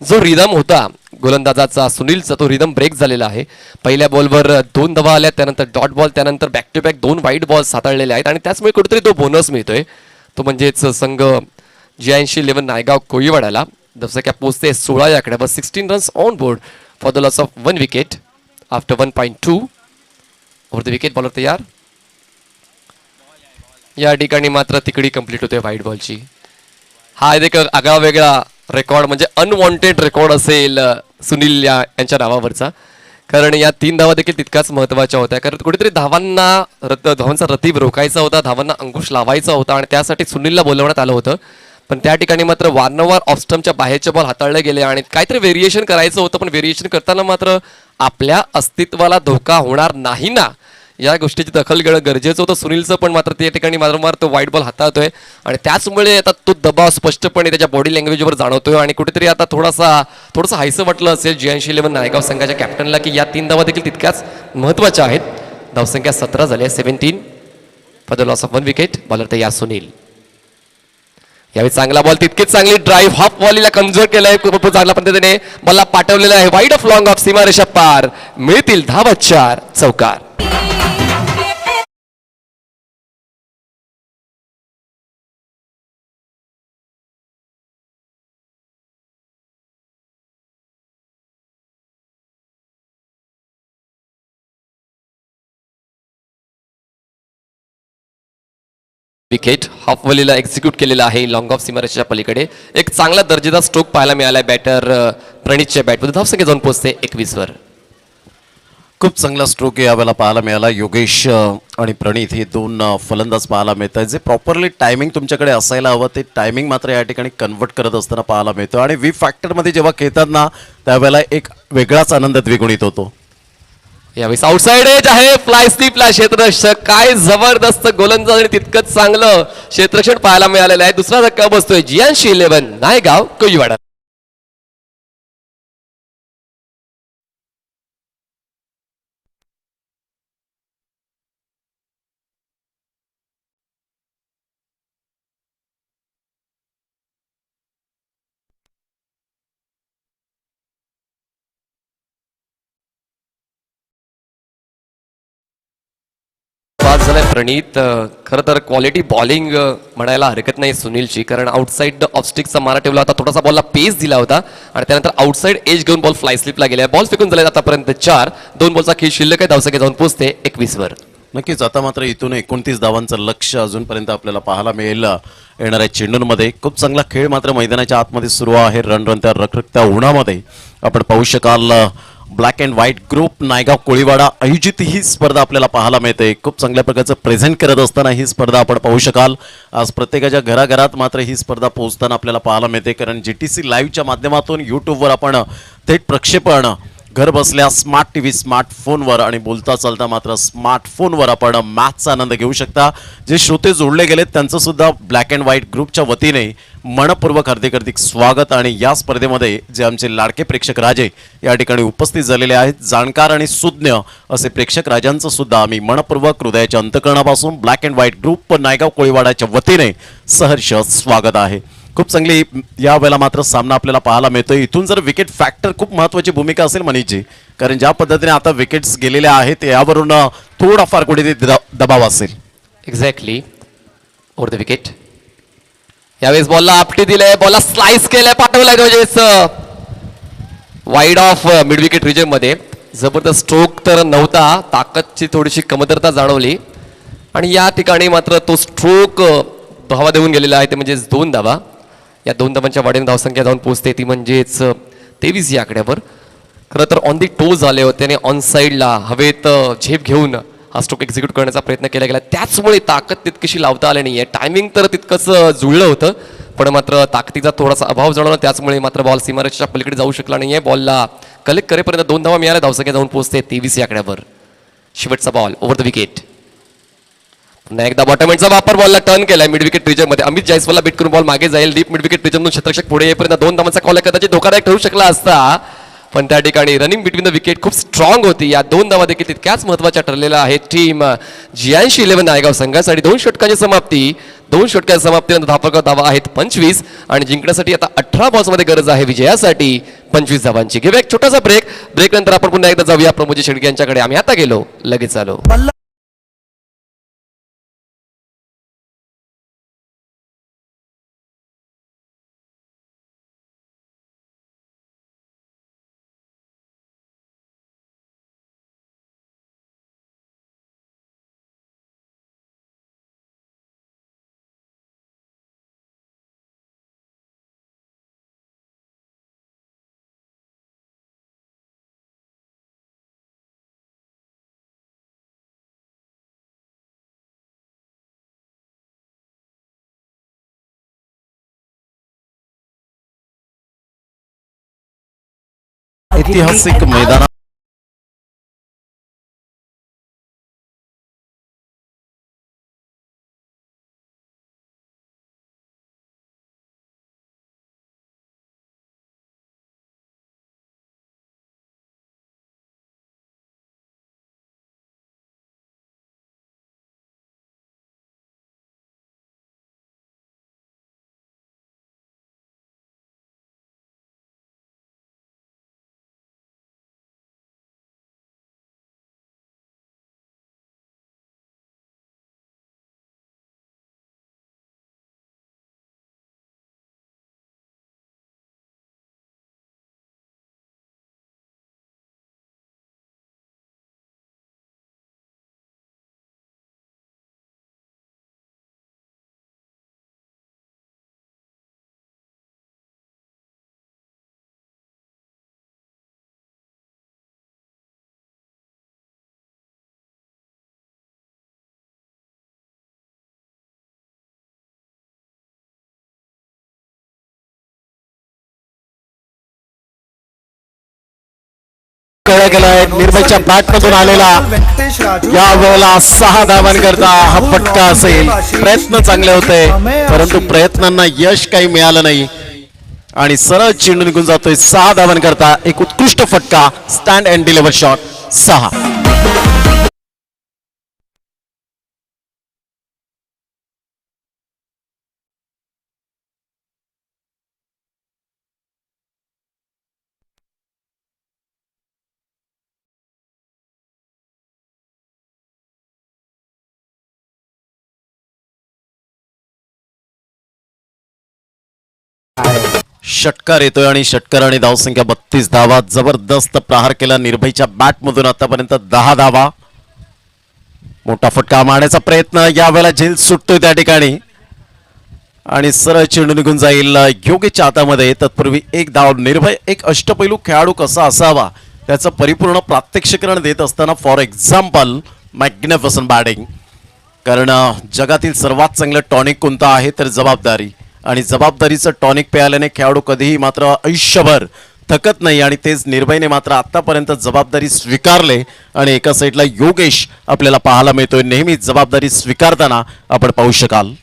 जो रिदम होता गोलंदाजाचा सुनीलचा तो रिदम ब्रेक झालेला आहे. पहिल्या बॉलवर 2 धावा आल्या, त्यानंतर डॉट बॉल, त्यानंतर बॅक टू बॅक 2 वाईट बॉल्स हाताळलेले आहेत आणि त्याचमुळे कुठेतरी तो बोनस मिळतोय. तो म्हणजेच संघ GNC 11 नायगाव कोळीवाड्याला धावसंख्या पोहोचते 16 या आकड्यावर. 16 runs on board for the loss of 1 wicket after 1.2. Over the wicket. Bowler तयार. या ठिकाणी मात्र तिकडी कंप्लीट होते व्हाईट बॉलची. हा एक आगळा वेगळा रेकॉर्ड म्हणजे अनवॉन्टेड रेकॉर्ड असेल सुनील यांच्या नावावरचा, कारण या 3 धावा देखील तितकाच महत्वाच्या होत्या. कारण कुठेतरी धावांचा रतीब रोखायचा होता, धावांना अंकुश लावायचा होता आणि त्यासाठी सुनीलला बोलवण्यात आलं होतं. पण त्या ठिकाणी मात्र वारंवार ऑफस्टमच्या बाहेरचे बॉल हाताळले गेले आणि काहीतरी व्हेरिएशन करायचं होतं, पण व्हेरिएशन करताना मात्र आपल्या अस्तित्वाला धोका होणार नाही ना या गोष्टीची दखल घेणं गरजेचं होतं सुनीलचं. पण मात्र त्या ठिकाणी वारंवार तो व्हाईट बॉल हाताळतोय आणि त्याचमुळे आता तो दबाव स्पष्टपणे त्याच्या बॉडी लँग्वेजवर जाणवतोय आणि कुठेतरी आता थोडंसं हायसं वाटलं असेल GNC 11 नायगाव संघाच्या कॅप्टनला की या 3 धावा देखील तितक्याच महत्वाच्या आहेत. धावसंख्या 17 झाली, 17 for the loss of 1 wicket. Bowler तयार सुनील. यावेळी चांगला बॉल, तितकीच चांगली ड्राईव्ह, हाफ व्हॉलीला कन्झर्व केलाय, खूप चांगल्या पद्धतीने बॉलला पाठवलेला आहे. वाईड ऑफ लॉंग ऑफ सीमारेषा पार, मिळतील धावा 4, चौकार. विकेट हाफ व्हॉलीला एक्झिक्यूट केलेला आहे लॉंग ऑफ सीमारेषेच्या पलीकडे. एक चांगला दर्जेदार स्ट्रोक पाहायला मिळालाय बॅटर प्रणितच्या बॅटमध्ये. धावसंख्या जाऊन पोहोचते 21 वर. खूप चांगला स्ट्रोक यावेळेला पाहायला मिळाला. योगेश आणि प्रणित हे 2 फलंदाज पाहायला मिळत आहेत. जे प्रॉपरली टायमिंग तुमच्याकडे असायला हवं ते टायमिंग मात्र या ठिकाणी कन्वर्ट करत असताना पाहायला मिळतो आणि वी फॅक्टरमध्ये जेव्हा खेळतात ना त्यावेळेला एक वेगळाच आनंद द्विगुणित होतो. यावेळी आउटसाइड एज आहे, फ्लाय स्लिपला क्षेत्ररक्षक. काय जबरदस्त गोलंदाज आणि तितकंच चांगलं क्षेत्ररक्षण पाहायला मिळालेलं आहे. दुसरा धक्का बसतोय GNC 11 नायगाव कोळीवाडा. बाद झालाय प्रणित. खरं तर क्वालिटी बॉलिंग म्हणायला हरकत नाही सुनीलची, कारण आउटसाइड ऑफस्टिकचा मारा ठेवला होता, थोडासा बॉलला पेस दिला होता आणि त्यानंतर आउटसाइड एज घेऊन बॉल फ्लाय स्लिपला गेला. बॉल फेकून झाले आतापर्यंत 4. 2 बॉलचा खेळ शिल्लक आहे. धावसंख्या जाऊन पोहोचते 21 वर. नक्कीच आता मात्र इथून 29 धावांचं लक्ष अजूनपर्यंत आपल्याला पाहायला मिळेल येणाऱ्या चेंडूंमध्ये. खूप चांगला खेळ मात्र मैदानाच्या आतमध्ये सुरू आहे. रणरणत्या रखरखत्या उन्हामध्ये आपण पाहू शकाल black and white group Naigaon Koliwada आयोजित ही स्पर्धा आपल्याला पाहायला मिळते. खूप चांगल्या प्रकारचं प्रेझेंट करत असताना ही स्पर्धा आपण पाहू शकाल. आज प्रत्येकाच्या घराघरात मात्र ही स्पर्धा पोहोचताना आपल्याला पाहायला मिळते, कारण GTC लाईव्हच्या माध्यमातून यूट्यूबवर आपण थेट प्रक्षेपण घर बसल्या स्मार्ट TV स्मार्टफोनवर आणि बोलता चालता मात्र स्मार्टफोनवर आपण मॅचचा आनंद घेऊ शकता. जे श्रोते जोडले गेलेत त्यांचं सुद्धा ब्लॅक अँड व्हाईट ग्रुपच्या वतीने मनपूर्वक हार्दिक स्वागत. आणि या स्पर्धेमध्ये जे आमचे लाडके प्रेक्षक राजे या ठिकाणी उपस्थित झालेले आहेत, जाणकार आणि सुज्ञ असे प्रेक्षक राजांचं सुद्धा आम्ही मनपूर्वक हृदयाच्या अंतकरणापासून black and white group Naigaon कोळीवाडाच्या वतीने सहर्ष स्वागत आहे. खूप चांगली या वेळेला मात्र सामना आपल्याला पाहायला मिळतोय. इथून जर विकेट फॅक्टर खूप महत्वाची भूमिका असेल मनीषजी, कारण ज्या पद्धतीने आता विकेट्स गेलेल्या आहेत यावरून थोडाफार कुठेतरी दबाव असेल. Exactly over the wicket. यावेळेस बॉलला आपटी दिले, बॉलला स्लाइस केलंय, पाठवलाय म्हणजेच wide off mid wicket region मध्ये. जबरदस्त स्ट्रोक तर नव्हता, ताकदची थोडीशी कमतरता जाणवली आणि या ठिकाणी मात्र तो स्ट्रोक धावा देऊन गेलेला आहे, ते म्हणजेच 2 धावा. या 2 धावांच्या वाढीने धावसंख्या जाऊन पोहोचते ती म्हणजेच 23 या आकड्यावर. खरं तर ऑन दी टोज आले होते आणि ऑन साईडला हवेत झेप घेऊन हा स्ट्रोक एक्झिक्यूट करण्याचा प्रयत्न केला गेला. त्याचमुळे ताकद तितकीशी लावता आली नाहीये. टायमिंग तर तितकंच जुळलं होतं, पण मात्र ताकदीचा थोडासा अभाव जाणवला. त्याचमुळे मात्र बॉल सीमारेषेच्या पलीकडे जाऊ शकला नाहीये. बॉलला कलेक्ट करेपर्यंत 2 धावा मिळाल्या, धावसंख्या जाऊन पोहोचते 23 या आकड्यावर. शेवटचा बॉल ओव्हर द विकेट. पुन्हा एकदा बॉटमॅनचा वापर, बॉलला टर्न केलाय मिड विकेट रिजन मध्ये. अमित जायस्वालला बीट करून बॉल मागे जाईल. डीप मिड विकेट रिजनमधून क्षेत्ररक्षक पुढे येईपर्यंत 2 धावांचा कॉल कदाचित धोकादायक ठरू शकला असता, पण त्या ठिकाणी रनिंग बिटवीन द विकेट खूप स्ट्रॉंग होती. या 2 धावा देखील तितक्याच महत्वाच्या ठरलेल्या आहेत टीम GIC-11 नायगाव संघासाठी. 2 षटकांची समाप्ती, 2 षटकांच्या समाप्तीनंतर धावफलकावर धावा आहेत 25 आणि जिंकण्यासाठी आता 18 बॉल्समध्ये गरज आहे विजयासाठी 25 धावांची. घेऊया एक छोटासा ब्रेक नंतर आपण पुन्हा एकदा जाऊया प्रमोदजी शेडगे यांच्याकडे. आम्ही आता गेलो, लगेच आलो. ऐतिहासिक मैदान गेलाय. निर्भयच्या बॅट मधून आलेला या वेळेला 6 धावांकरता हा फटका असेल. प्रयत्न चांगले होते, परंतु प्रयत्नांना यश काही मिळालं नाही आणि सरळ चेंडू निघून जातोय. 6 धावांकरता एक उत्कृष्ट फटका. Stand and deliver shot 6. षटकार येतोय आणि षटकाराने धावसंख्या 32 धावा. जबरदस्त प्रहार केला निर्भयच्या बॅट मधून आतापर्यंत 10 धावा. मोठा फटका मारण्याचा प्रयत्न, यावेळेला झेल सुटतोय त्या ठिकाणी आणि सरळ चेंडू निघून जाईल योगेशच्या हातामध्ये. तत्पूर्वी 1 धाव. निर्भय एक अष्टपैलू खेळाडू कसा असावा त्याचं परिपूर्ण प्रात्यक्षिकरण देत असताना फॉर एक्झाम्पल मॅग्निफिसंट बॅटिंग. कारण जगातील सर्वात चांगलं टॉनिक कोणतं आहे तर जबाबदारी, आणि जबाबदारीचं टॉनिक प्यायल्याने खेळाडू कधीही मात्र आयुष्यभर थकत नाही आणि तेच निर्भयने मात्र आतापर्यंत जबाबदारी स्वीकारले. आणि एका साईडला योगेश आपल्याला पाहायला मिळतोय नेहमी जबाबदारी स्वीकारताना आपण पाहू शकाल.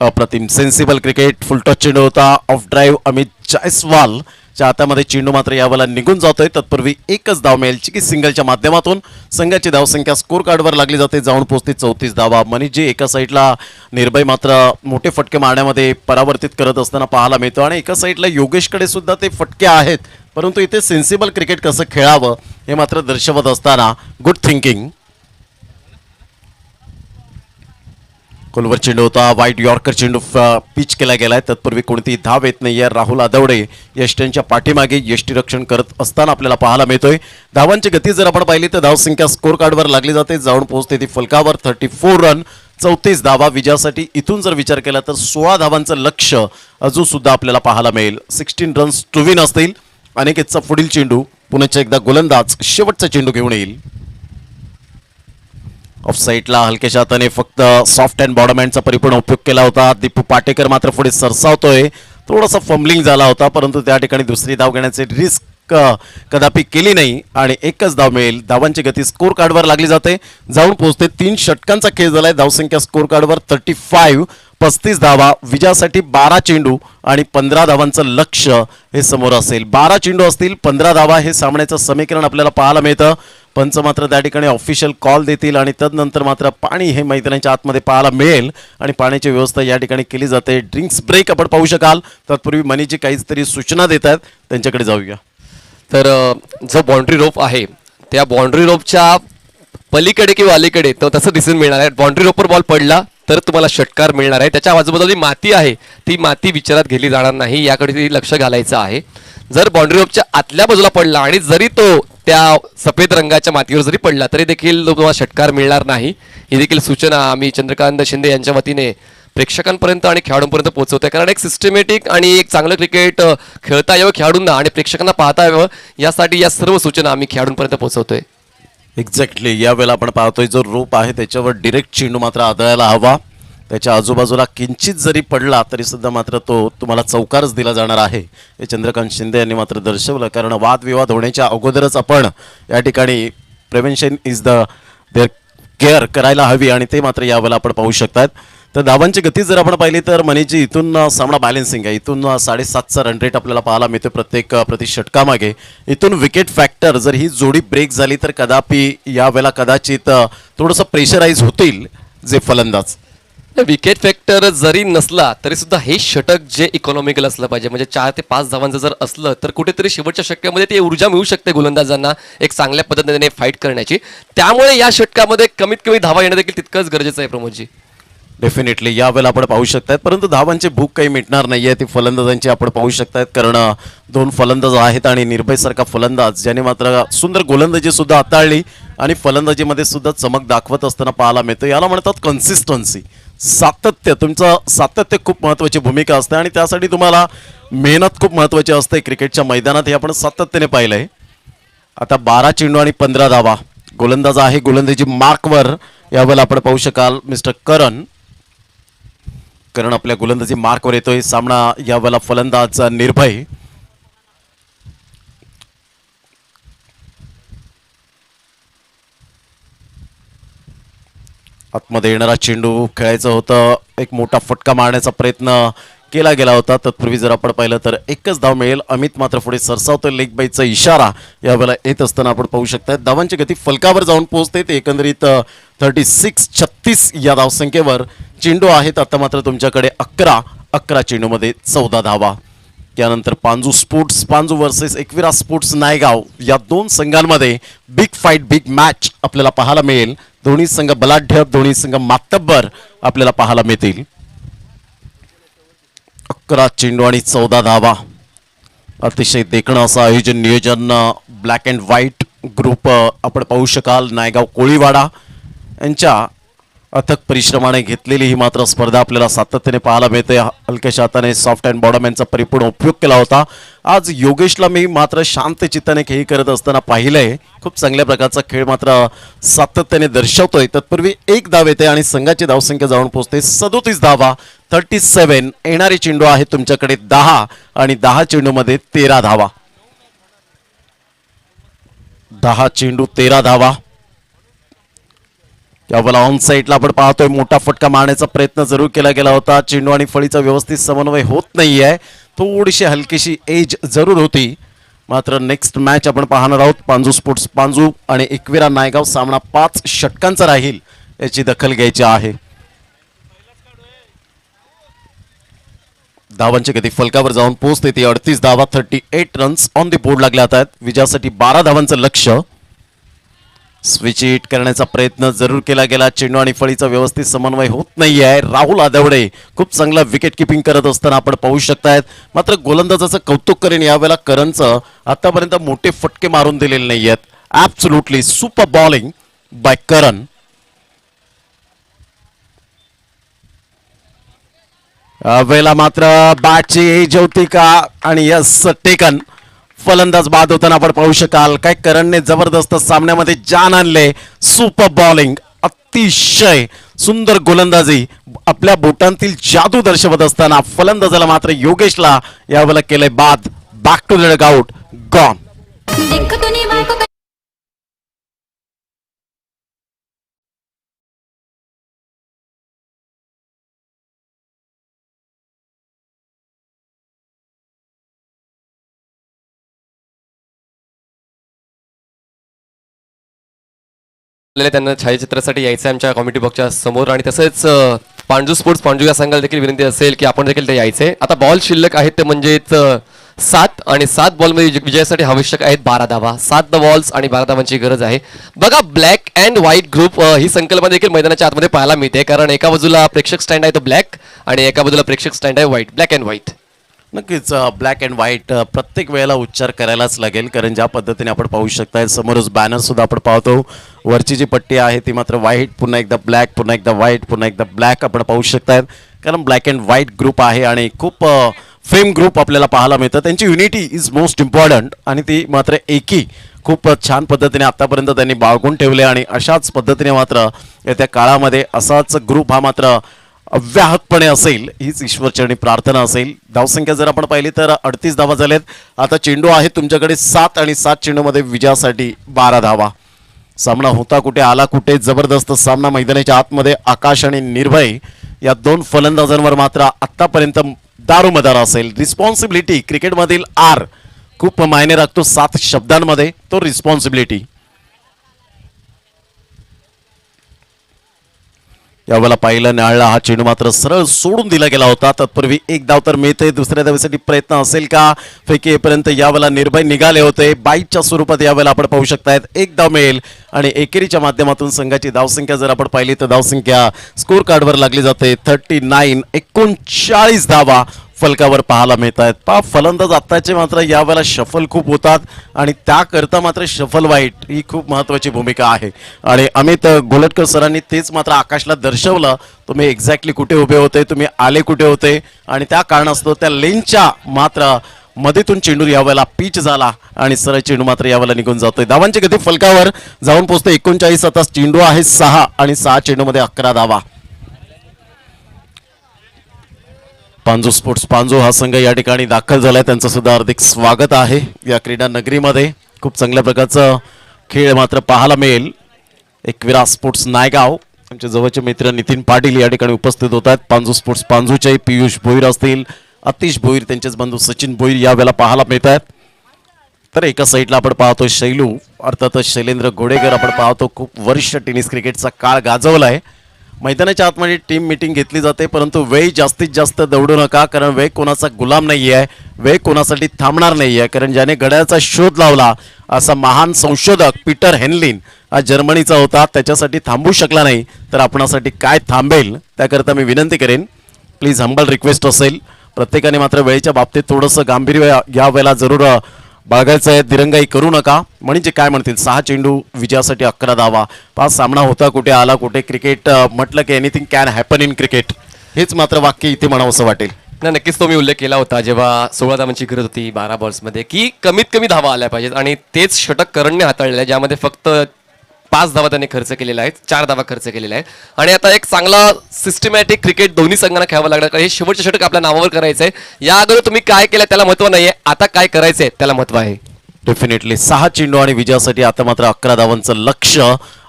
अप्रतिम सेन्सिबल क्रिकेट. फुल टच चेंडू होता. ऑफ ड्राईव्ह अमित जायस्वाल च्या हातामध्ये चेंडू मात्र यावेळेला निघून जातोय. तत्पूर्वी एकच धाव मिळेल चिकी सिंगलच्या माध्यमातून. संघाची धावसंख्या स्कोर कार्डवर लागली जाते. जाऊन पोहोचते 34 धावा. मनीषजी एका साईडला निर्भय मात्र मोठे फटके मारण्यामध्ये परावर्तित करत असताना पाहायला मिळतो आणि एका साईडला योगेशकडे सुद्धा ते फटके आहेत, परंतु इथे सेन्सिबल क्रिकेट कसं खेळावं हे मात्र दर्शवत असताना गुड थिंकिंग. खोलवर चेंडू होता. वाईट यॉर्कर चेंडू पिच केला गेलाय. तत्पूर्वी कोणतीही धाव येत नाहीये. राहुल आदवडे यष्टींच्या पाठीमागे यष्टीरक्षण करत असताना आपल्याला पाहायला मिळतोय. धावांची गती जर आपण पाहिली तर धावसंख्या स्कोर कार्डवर लागली जाते. जाऊन पोहोचते ती फलकावर. 34 रन 34 धावा विजयासाठी. इथून जर विचार केला तर 16 धावांचं लक्ष अजून सुद्धा आपल्याला पाहायला मिळेल. 16 रन्स टू विन असतील. अनिकेतचा पुढील चेंडू. पुन्हा एकदा गोलंदाज शेवटचा चेंडू घेऊन येईल. ऑफ साईडला हलक्याच्या हाताने फक्त सॉफ्ट अँड बॉटम हँडचा परिपूर्ण उपयोग केला होता. दीपू पाटेकर मात्र पुढे सरसावतोय. थोडासा फंबलिंग झाला होता, परंतु त्या ठिकाणी दुसरी धाव घेण्याचे रिस्क कदापि केली नाही आणि एकच धाव मिळेल. धावांची गती स्कोर कार्डवर लागली जाते. जाऊन पोहोचते. 3 षटकांचा खेळ झालाय. धावसंख्या स्कोर कार्डवर 35. 35 धावा विजयासाठी. 12 चेंडू आणि 15 धावांचं लक्ष हे समोर असेल. 12 चेंडू असतील, 15 धावा हे सामन्याचं समीकरण आपल्याला पाहायला मिळतं. पंच मात्र त्या ठिकाणी ऑफिशियल कॉल देतील आणि तदनंतर मात्र पाणी हे मैदानाच्या आतमध्ये पाहायला मिळेल आणि पाण्याची व्यवस्था या ठिकाणी केली जाते. ड्रिंक्स ब्रेक आपण पाहू शकाल. तत्पूर्वी मनीजी काहीतरी सूचना देत आहेत, त्यांच्याकडे जाऊया. तर जो बाउंड्री रोप आहे त्या बाउंड्री रोपच्या पलीकडे किंवा अलीकडे तो तसं दिसून मिळणार आहे. बाउंड्री रोपवर बॉल पडला तर तुम्हाला षटकार मिळणार आहे. त्याच्या आजूबाजूला जी माती आहे ती माती विचारात घेतली जाणार नाही, याकडे लक्ष घालायचं आहे. जर बाउंड्री रोपच्या आतल्या बाजूला पडला आणि जरी तो त्या सफेद रंगाच्या मातीवर जरी पडला तरी देखील तुम्हाला षटकार मिळणार नाही. ही देखील सूचना आम्ही चंद्रकांत शिंदे यांच्या वतीने प्रेक्षकांपर्यंत आणि खेळाडूंपर्यंत पोहोचवतोय. कारण एक सिस्टमॅटिक आणि एक चांगलं क्रिकेट खेळता यावं खेळाडूंना आणि प्रेक्षकांना पाहता यावं यासाठी या सर्व सूचना आम्ही खेळाडूंपर्यंत पोहोचवतोय. एक्झॅक्टली यावेळेला आपण पाहतोय जो रोप आहे त्याच्यावर डिरेक्ट चेंडू मात्र आदळायला हवा. त्याच्या आजूबाजूला किंचित जरी पडला तरी सुद्धा मात्र तो तुम्हाला चौकारच दिला जाणार आहे. हे चंद्रकांत शिंदे यांनी मात्र दर्शवलं. कारण वादविवाद होण्याच्या अगोदरच आपण या ठिकाणी prevention is the there care करायला हवी आणि ते मात्र यावेळेला आपण पाहू शकतात. तर धावांची गती जर आपण पाहिली तर मनीची इथून सामना बॅलन्सिंग आहे. इथून 7.5चा रन रेट आपल्याला पाहायला मिळतो प्रत्येक प्रति षटकामागे. इथून विकेट फॅक्टर जर ही जोडी ब्रेक झाली तर कदापि यावेळेला कदाचित थोडंसं प्रेशराईज होतील जे फलंदाज. विकेट फॅक्टर जरी नसला तरी सुद्धा हे षटक जे इकॉनॉमिकल असलं पाहिजे. म्हणजे 4 ते 5 धावांचं जर असलं तर कुठेतरी शेवटच्या षटकामध्ये ती ऊर्जा मिळू शकते गोलंदाजांना एक चांगल्या पद्धतीने फाईट करण्याची. त्यामुळे या षटकामध्ये कमीत कमी धावा येणं देखील तितकंच गरजेचं आहे प्रमोदजी. डेफिनेटली यावेळेला आपण पाहू शकतात, परंतु धावांची भूक काही मिटणार नाहीये. ती फलंदाजांची आपण पाहू शकतात कारण 2 फलंदाज आहेत आणि निर्भय सारखा फलंदाज ज्याने मात्र सुंदर गोलंदाजी सुद्धा हाताळली आणि फलंदाजीमध्ये सुद्धा चमक दाखवत असताना पाहायला मिळतं. याला म्हणतात कन्सिस्टन्सी, सातत्य. तुमचं सातत्य खूप महत्त्वाची भूमिका असते आणि त्यासाठी तुम्हाला मेहनत खूप महत्त्वाची असते क्रिकेटच्या मैदानात. हे आपण सातत्याने पाहिलंय. आता 12 चेंडू आणि 15 धावा. गोलंदाज आहे गोलंदाजी मार्कवर. यावेळेला आपण पाहू शकाल मिस्टर करण आपल्या गोलंदाजी मार्कवर येतोय. सामना यावेळेला फलंदाज निर्भय. आतमध्ये येणारा चेंडू खेळायचं होतं. एक मोठा फटका मारण्याचा प्रयत्न केला गेला होता. तत्पूर्वी जर आपण पाहिलं तर एकच धाव मिळेल. अमित मात्र पुढे सरसावतोय. लेग बाईचा इशारा यावेळेला येत असताना आपण पाहू शकता. धावांची गती फलकावर जाऊन पोहोचते. ते एकंदरीत 36 या धावसंख्येवर चेंडू आहेत. आता मात्र तुमच्याकडे 11 चेंडूमध्ये 14 धावा. त्यानंतर Panju sports Panju versus Ekvira sports Naigaon या 2 संघांमध्ये बिग फाईट बिग मॅच आपल्याला पाहायला मिळेल. दोन्ही संघ बलाढ्य, दोन्ही संघ मातब्बर आपल्याला पाहायला मिळतील. 11 चेंडू आणि 14 धावा. अतिशय देखणं असं आयोजन नियोजन ब्लॅक अँड व्हाईट ग्रुप आपण पाहू शकाल. नायगाव कोळीवाडा यांच्या अथक परिश्रमाने घेतलेली ही मात्र स्पर्धा आपल्याला सातत्याने पाहायला मिळते. हलक्याच्या हाताने सॉफ्ट अँड बॉटम हँडचा परिपूर्ण उपयोग केला होता. आज योगेशला मी मात्र शांत चित्ताने खेळ करत असताना पाहिलंय. खूप चांगल्या प्रकारचा खेळ मात्र सातत्याने दर्शवतोय. तत्पूर्वी 1 धाव येते आणि संघाची धावसंख्या जाऊन पोहोचते 37 धावा. 37. येणारे चेंडू आहे तुमच्याकडे 10 आणि 10 चेंडूमध्ये 13 धावा. 10 चेंडू 13 धावा. यावेळेला ऑन साईडला आपण पाहतोय मोठा फटका मारण्याचा प्रयत्न जरूर केला गेला होता. चेंडू आणि फळीचा व्यवस्थित समन्वय होत नाहीये. थोडीशी हलकीशी एज जरूर होती. मात्र नेक्स्ट मॅच आपण पाहणार आहोत. पांजू स्पोर्ट्स पांजू आणि एकविरा नायगाव सामना 5 षटकांचा राहील, याची दखल घ्यायची आहे. धावांची गती फलकावर जाऊन पोहोचते ती 38 धावा, 38 रन्स ऑन दी बोर्ड लागले आहेत. विजयासाठी 12 धावांचं लक्ष्य. स्विच हिट करण्याचा प्रयत्न जरूर केला गेला. चेंडू आणि फळीचा व्यवस्थित समन्वय होत नाहीये. राहुल आदवडे खूप चांगला विकेट किपिंग करत असताना आपण पाहू शकतायत. मात्र गोलंदाजाचं कौतुक करेन यावेळेला करणचं आतापर्यंत मोठे फटके मारून दिलेले नाहीयेत. ऍब्सोल्युटली सुपर बॉलिंग बाय करण. यावेळेला मात्र बॅटची एज होती का आणि यस टेकन. फलंदाज बाद होताना आपण पाहू शकाल. काय करणने जबरदस्त सामन्यामध्ये जान आणले. सुपर बॉलिंग, अतिशय सुंदर गोलंदाजी, आपल्या बोटांतील जादू दर्शवत असताना फलंदाजाला मात्र योगेशला यावेळेला केलंय बाद. Back to the dugout, gone. त्यांना छायाचित्रासाठी यायचं आमच्या कॉमेडी बॉक्सच्या समोर. आणि तसंच पांजू स्पोर्ट्स पांजू या संघाला देखील विनंती असेल की आपण देखील ते यायचे. आता बॉल शिल्लक आहेत ते म्हणजेच 7 आणि 7 बॉलमध्ये विजयासाठी आवश्यक आहेत 12 धावा. 7 बॉल्स आणि 12 धावांची गरज आहे. बघा, ब्लॅक अँड व्हाईट ग्रुप ही संकल्पना देखील मैदानाच्या आतमध्ये पाहायला मिळते. कारण एका बाजूला प्रेक्षक स्टँड आहे तो ब्लॅक आणि एका बाजूला प्रेक्षक स्टँड आहे व्हाईट. Black and white. नक्कीच ब्लॅक अँड व्हाईट प्रत्येक वेळेला उच्चार करायलाच लागेल. कारण ज्या पद्धतीने आपण पाहू शकताय समोरच बॅनर सुद्धा आपण पाहतो. वरची जी पट्टी आहे ती मात्र व्हाईट, पुन्हा एकदा ब्लॅक, पुन्हा एकदा व्हाईट, पुन्हा एकदा ब्लॅक आपण पाहू शकतायत. कारण ब्लॅक अँड व्हाईट ग्रुप आहे आणि खूप फेम ग्रुप आपल्याला पाहायला मिळतं. त्यांची युनिटी इज मोस्ट इम्पॉर्टंट आणि ती मात्र एकी खूप छान पद्धतीने आतापर्यंत त्यांनी बाळगून ठेवले. आणि अशाच पद्धतीने मात्र येत्या काळामध्ये असाच ग्रुप हा मात्र अव्याहतपणे असेल हीच ईश्वरचरणी प्रार्थना असेल. धावसंख्या जर आपण पाहिली तर 38 धावा झाल्यात. आता चेंडू आहे तुमच्याकडे 7 आणि 7 चेंडूमध्ये विजयासाठी 12 धावा. सामना होता कुठे आला कुठे. जबरदस्त सामना मैदानाच्या आतमध्ये. आकाश आणि निर्भय या 2 फलंदाजांवर मात्र आतापर्यंत दारोमदार असेल. रिस्पॉन्सिबिलिटी क्रिकेटमधील आर खूप मायने राखतो 7 शब्दांमध्ये, तो रिस्पॉन्सिबिलिटी. यावेळेला पाहिलं न्याळला हा चेंडू मात्र सरळ सोडून दिला गेला होता. तत्पूर्वी एक धाव तर मिळते. दुसऱ्या धावेसाठी प्रयत्न असेल का फेकी येईपर्यंत यावेळेला निर्भय निघाले होते. बाईटच्या स्वरूपात यावेळेला आपण पाहू शकतायत. एक धाव मिळेल आणि एकेरीच्या माध्यमातून संघाची धावसंख्या जर आपण पाहिली तर धावसंख्या स्कोर कार्डवर लागली जाते 39. 39 धावा फलकावर पाहायला मिळत आहेत. फलंदाज आत्ताचे मात्र यावेळेला शफल खूप होतात आणि त्याकरता मात्र शफल वाईट ही खूप महत्त्वाची भूमिका आहे. आणि अमित गोलटकर सरांनी तेच मात्र आकाशला दर्शवलं. तुम्ही एक्झॅक्टली कुठे उभे होते, तुम्ही आले कुठे होते आणि त्या कारणास्तव त्या लेनच्या मात्र मध्येतून चेंडू यावेळेला पिच झाला आणि सरळ चेंडू मात्र यावेळेला निघून जातोय. धावांची गती फलकावर जाऊन पोहोचते 39. आता चेंडू आहे 6 आणि 6 चेंडूमध्ये 11 धावा. पांजू स्पोर्ट्स पांजू हा संघ या ठिकाणी दाखल झालाय. त्यांचं सुद्धा हार्दिक स्वागत आहे या क्रीडा नगरीमध्ये. खूप चांगल्या प्रकारचं खेळ मात्र पाहायला मिळेल. एकविरा स्पोर्ट्स नायगाव आमचे जवळचे मित्र नितीन पाटील या ठिकाणी उपस्थित होत आहेत. पांजू स्पोर्ट्स पांजूचे पियुष भोईर असतील, अतिश भोईर, त्यांचेच बंधू सचिन भोईर यावेळेला पाहायला मिळत आहेत. तर एका साईडला आपण पाहतो शैलू, अर्थातच शैलेंद्र घोडेकर आपण पाहतो. खूप वर्ष टेनिस क्रिकेटचा काळ गाजवलाय. मैदानाच्या आतमध्ये टीम मीटिंग घेतली जाते, परंतु वेळ जास्तीत जास्त दौडू नका. कारण वेळ कोणाचा गुलाम नाही आहे, वेळ कोणासाठी थांबणार नाही आहे. कारण ज्याने घड्याळाचा शोध लावला असा महान संशोधक पीटर हेनलिन हा जर्मनीचा होता. त्याच्यासाठी थांबू शकला नाही तर आपणासाठी काय थांबेल. त्याकरता मी विनंती करेन, प्लीज हंबल रिक्वेस्ट असेल, प्रत्येकाने मात्र वेळेच्या बाबतीत थोडंसं गांभीर्य या वेळेला जरूर बाळगायचं आहे. दिरंगाई करू नका. म्हणजे काय म्हणतील 6 चेंडू विजयासाठी 11 धावा. 5 सामना होता कुठे आला कुठे. क्रिकेट म्हटलं की anything can happen in cricket, हेच मात्र वाक्य इथे म्हणावंसं वाटेल. ना नक्कीच तो मी उल्लेख केला होता जेव्हा 16 धावांची गरज होती 12 बॉल्समध्ये, की कमीत कमी धावा आल्या पाहिजेत. आणि तेच षटक करणने हाताळलेलं आहे, ज्यामध्ये फक्त 5 धावा त्यांनी खर्च केलेला आहे, 4 धावा खर्च केलेला आहे. आणि आता एक चांगला सिस्टमॅटिक क्रिकेट दोन्ही संघांना खेळावं लागणार. कारण हे शेवटचे षटक आपल्या नावावर करायचं आहे. या अगोदर तुम्ही काय केलं त्याला महत्व नाहीये, आता काय करायचंय त्याला महत्व आहे. डेफिनेटली 6 चेंडू आणि विजयासाठी आता मात्र 11 धावांचं लक्ष.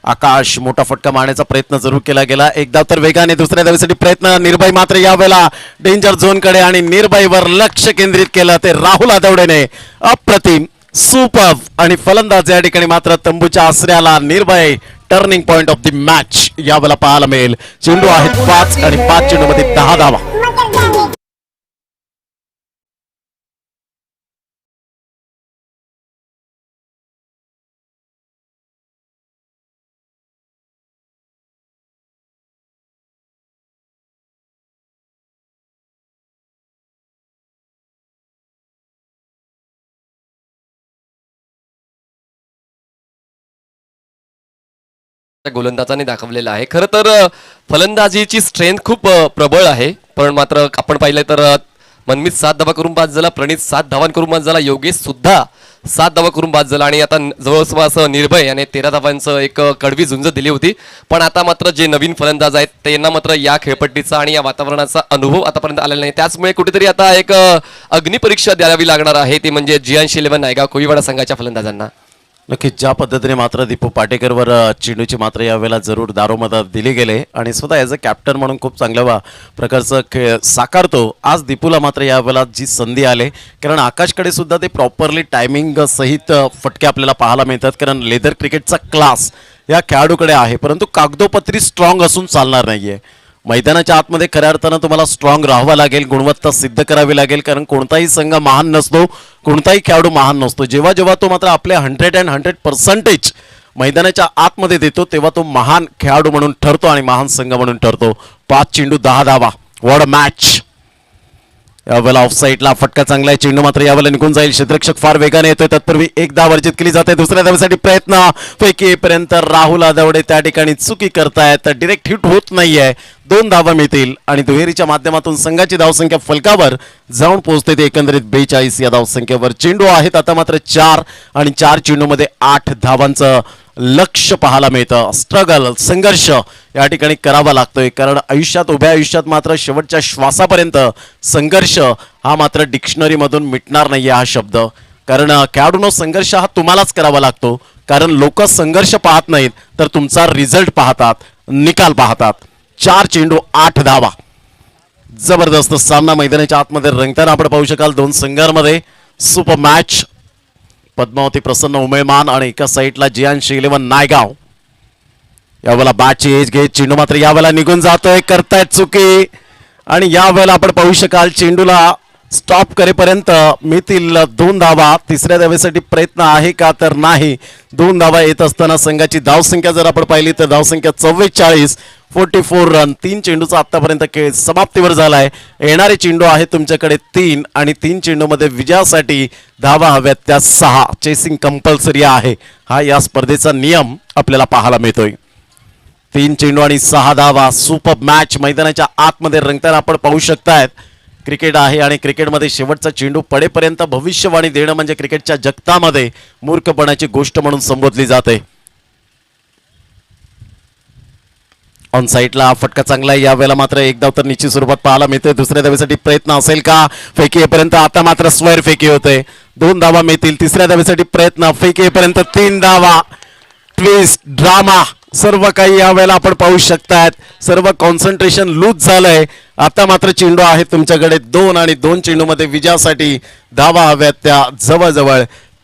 आकाश मोठा फटका मारण्याचा प्रयत्न जरूर केला गेला. एक धाव तर वेगाने दुसऱ्या धावेसाठी प्रयत्न. निर्भय मात्र यावेळेला डेंजर झोन कडे आणि निर्भयवर लक्ष केंद्रित केलं ते राहुल आदवडेने. अप्रतिम, सुपर आणि फलंदाज या ठिकाणी मात्र तंबूच्या आसऱ्याला निर्भय turning point of the match यावेळेला पाहायला मिळेल. चेंडू आहेत 5 आणि 5 चेंडूमध्ये 10 धावा. गोलंदाजाने दाखवलेला आहे. खरं तर फलंदाजीची स्ट्रेंथ खूप प्रबळ आहे, पण मात्र आपण पाहिलं तर मनमीत 7 धावा करून बाद झाला, प्रणित 7 धावां करून बाद झाला, योगेश सुद्धा 7 धावा करून बाद झाला आणि आता जवळपास निर्भय याने 13 धावांचं एक कडवी झुंज दिली होती. पण आता मात्र जे नवीन फलंदाज आहेत त्यांना मात्र या खेळपट्टीचा आणि या वातावरणाचा अनुभव आतापर्यंत आलेला नाही. त्याचमुळे कुठेतरी आता एक अग्निपरीक्षा द्यावी लागणार आहे, ती म्हणजे जियांश 11 नायगाव कोळीवाडा संघाच्या फलंदाजांना. नक्कीच ज्या पद्धतीने मात्र दीपू पाटेकरवर चेंडूची मात्र यावेळेला जरूर दारोमदार दिली गेले आणि स्वतः ॲज अ कॅप्टन म्हणून खूप चांगल्या प्रकारचं खेळ साकारतो. आज दीपूला मात्र यावेळेला जी संधी आली, कारण आकाशकडे सुद्धा ते प्रॉपरली टायमिंग सहित फटके आपल्याला पाहायला मिळतात, कारण लेदर क्रिकेटचा क्लास या खेळाडूकडे आहे, परंतु कागदोपत्री स्ट्रॉंग असून चालणार नाहीये. मैदानाच्या आतमध्ये खऱ्या अर्थानं तुम्हाला स्ट्रॉंग राहावं लागेल, गुणवत्ता सिद्ध करावी लागेल, कारण कोणताही संघ महान नसतो, कोणताही खेळाडू महान नसतो. जेव्हा जेव्हा तो मात्र आपले 100% मैदानाच्या आतमध्ये देतो तेव्हा तो महान खेळाडू म्हणून ठरतो आणि महान संघ म्हणून ठरतो. 5 चेंडू 10 धावा. What a match. यावेळेला ऑफ साईडला फटका चांगला आहे, चेंडू मात्र यावेळेला निघून जाईल. क्षेत्ररक्षक फार वेगाने येतोय, तत्पूर्वी एक धाव अर्जित केली जाते. दुसऱ्या धावेसाठी प्रयत्न पैकीपर्यंत राहुल आदवडे त्या ठिकाणी चुकी करतायत, डिरेक्ट हिट होत नाहीये. 2 धावा मिळतील आणि दुहेरीच्या माध्यमातून संघाची धावसंख्या फलकावर जाऊन पोहोचते ते एकंदरीत 42 या धावसंख्येवर. चेंडू आहेत आता मात्र 4 आणि 4 चेंडूमध्ये 8 धावांचं लक्ष पाहायला मिळतं. स्ट्रगल, संघर्ष या ठिकाणी करावा लागतोय, कारण आयुष्यात उभ्या आयुष्यात मात्र शेवटच्या श्वासापर्यंत संघर्ष हा मात्र डिक्शनरीमधून मिटणार नाहीये हा शब्द. कारण खेळाडूंनो संघर्ष हा तुम्हालाच करावा लागतो, कारण लोक संघर्ष पाहत नाहीत तर तुमचा रिझल्ट पाहतात, निकाल पाहतात. 4 चेंडू 8 धावा. जबरदस्त सामना मैदानाच्या आतमध्ये रंगताना आपण पाहू शकाल. 2 संघांमध्ये सुपर मॅच. पद्मावती प्रसन्न उमेळमान आणि एका साईडला जियांश 11 नायगाव. यावेळेला बॅटची एज घेत चेंडू मात्र यावेळेला निघून जातोय, करतायत चुकी आणि यावेळेला आपण पाहू शकाल चेंडूला स्टॉप करेपर्यंत मिळतील 2 धावा. तिसऱ्या धावेसाठी प्रयत्न आहे का तर नाही. 2 धावा येत असताना संघाची धावसंख्या जर आपण पाहिली तर धावसंख्या 44 रन. 3 चेंडूचा आतापर्यंत खेळ समाप्तीवर झालाय. येणारे चेंडू आहे तुमच्याकडे 3 आणि 3 चेंडूमध्ये विजयासाठी धावा हव्यात त्या 6. चेसिंग कंपल्सरी आहे, हा या स्पर्धेचा नियम आपल्याला पाहायला मिळतोय. 3 चेंडू आणि 6 धावा. सुपर मॅच मैदानाच्या आतमध्ये रंगताना आपण पाहू शकतायत. क्रिकेट आहे आणि क्रिकेटमध्ये शेवटचा चेंडू पडेपर्यंत भविष्यवाणी देणं म्हणजे क्रिकेटच्या जगतामध्ये मूर्खपणाची गोष्ट म्हणून संबोधली जाते. ऑन साईडला फटका चांगला आहे. यावेळेला मात्र एक धाव तर निश्चित स्वरूपात पाहायला मिळते. दुसऱ्या धावेसाठी प्रयत्न असेल का. फेकी येईपर्यंत आता मात्र स्क्वेअर फेकी होते. 2 धावा मिळतील. तिसऱ्या धावेसाठी प्रयत्न. फेकी येईपर्यंत 3 धावा. ट्विस्ट, ड्रामा सर्व काही यावेळेला आपण पाहू शकतायत. सर्व कॉन्सन्ट्रेशन लूज झालंय. आता मात्र चेंडू आहे तुमच्याकडे 2 आणि 2 चेंडूमध्ये विजयासाठी धावा हव्यात त्या जवळजवळ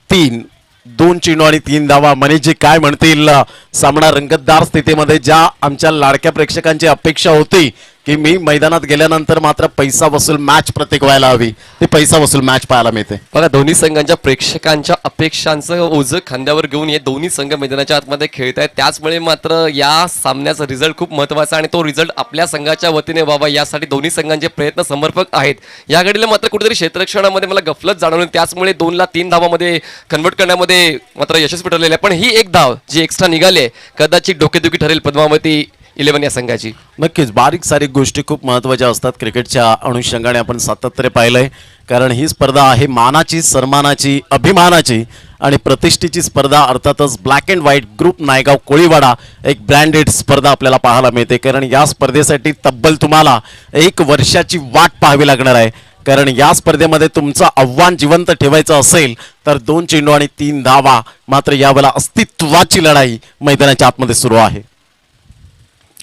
3. 2 चेंडू आणि 3 धावा. मनीषजी काय म्हणतील. सामना रंगतदार स्थितीमध्ये ज्या आमच्या लाडक्या प्रेक्षकांची अपेक्षा होती की मी मैदानात गेल्यानंतर मात्र पैसा वसूल मॅच प्रत्येक व्हायला हवी, ती पैसा वसूल मॅच पाहायला मिळते. बघा, दोन्ही संघांच्या प्रेक्षकांच्या अपेक्षांचं ओझं खांद्यावर घेऊन हे दोन्ही संघ मैदानाच्या आतमध्ये खेळत आहेत. त्याचमुळे मात्र या सामन्याचा रिझल्ट खूप महत्त्वाचा आणि तो रिझल्ट आपल्या संघाच्या वतीने व्हावा यासाठी दोन्ही संघांचे प्रयत्न समर्पक आहेत. या घडीला मात्र कुठेतरी क्षेत्ररक्षणामध्ये मला गफलत जाणवली, त्याचमुळे 2 ला 3 धावामध्ये कन्वर्ट करण्यामध्ये मात्र यशस्वी ठरलेले आहे. पण ही एक धाव जी एक्स्ट्रा निघाली कदाचित डोकेदुखी ठरेल पद्मावती 11 या संघाची. नक्कीच बारीक सारीक गोष्टी खूप महत्त्वाच्या असतात. क्रिकेटच्या अनुषंगाने आपण सातत्याने पाहिलंय, कारण ही स्पर्धा आहे मानाची, सन्मानाची, अभिमानाची आणि प्रतिष्ठेची स्पर्धा. अर्थातच black and white group Naigaon Koliwada एक ब्रँडेड स्पर्धा आपल्याला पाहायला मिळते, कारण या स्पर्धेसाठी तब्बल तुम्हाला 1 वर्षाची वाट पाहावी लागणार आहे. कारण या स्पर्धेमध्ये तुमचं आव्हान जिवंत ठेवायचं असेल तर 2 चेंडू आणि 3 धावा. मात्र यावेळेला अस्तित्वाची लढाई मैदानाच्या आतमध्ये सुरू आहे.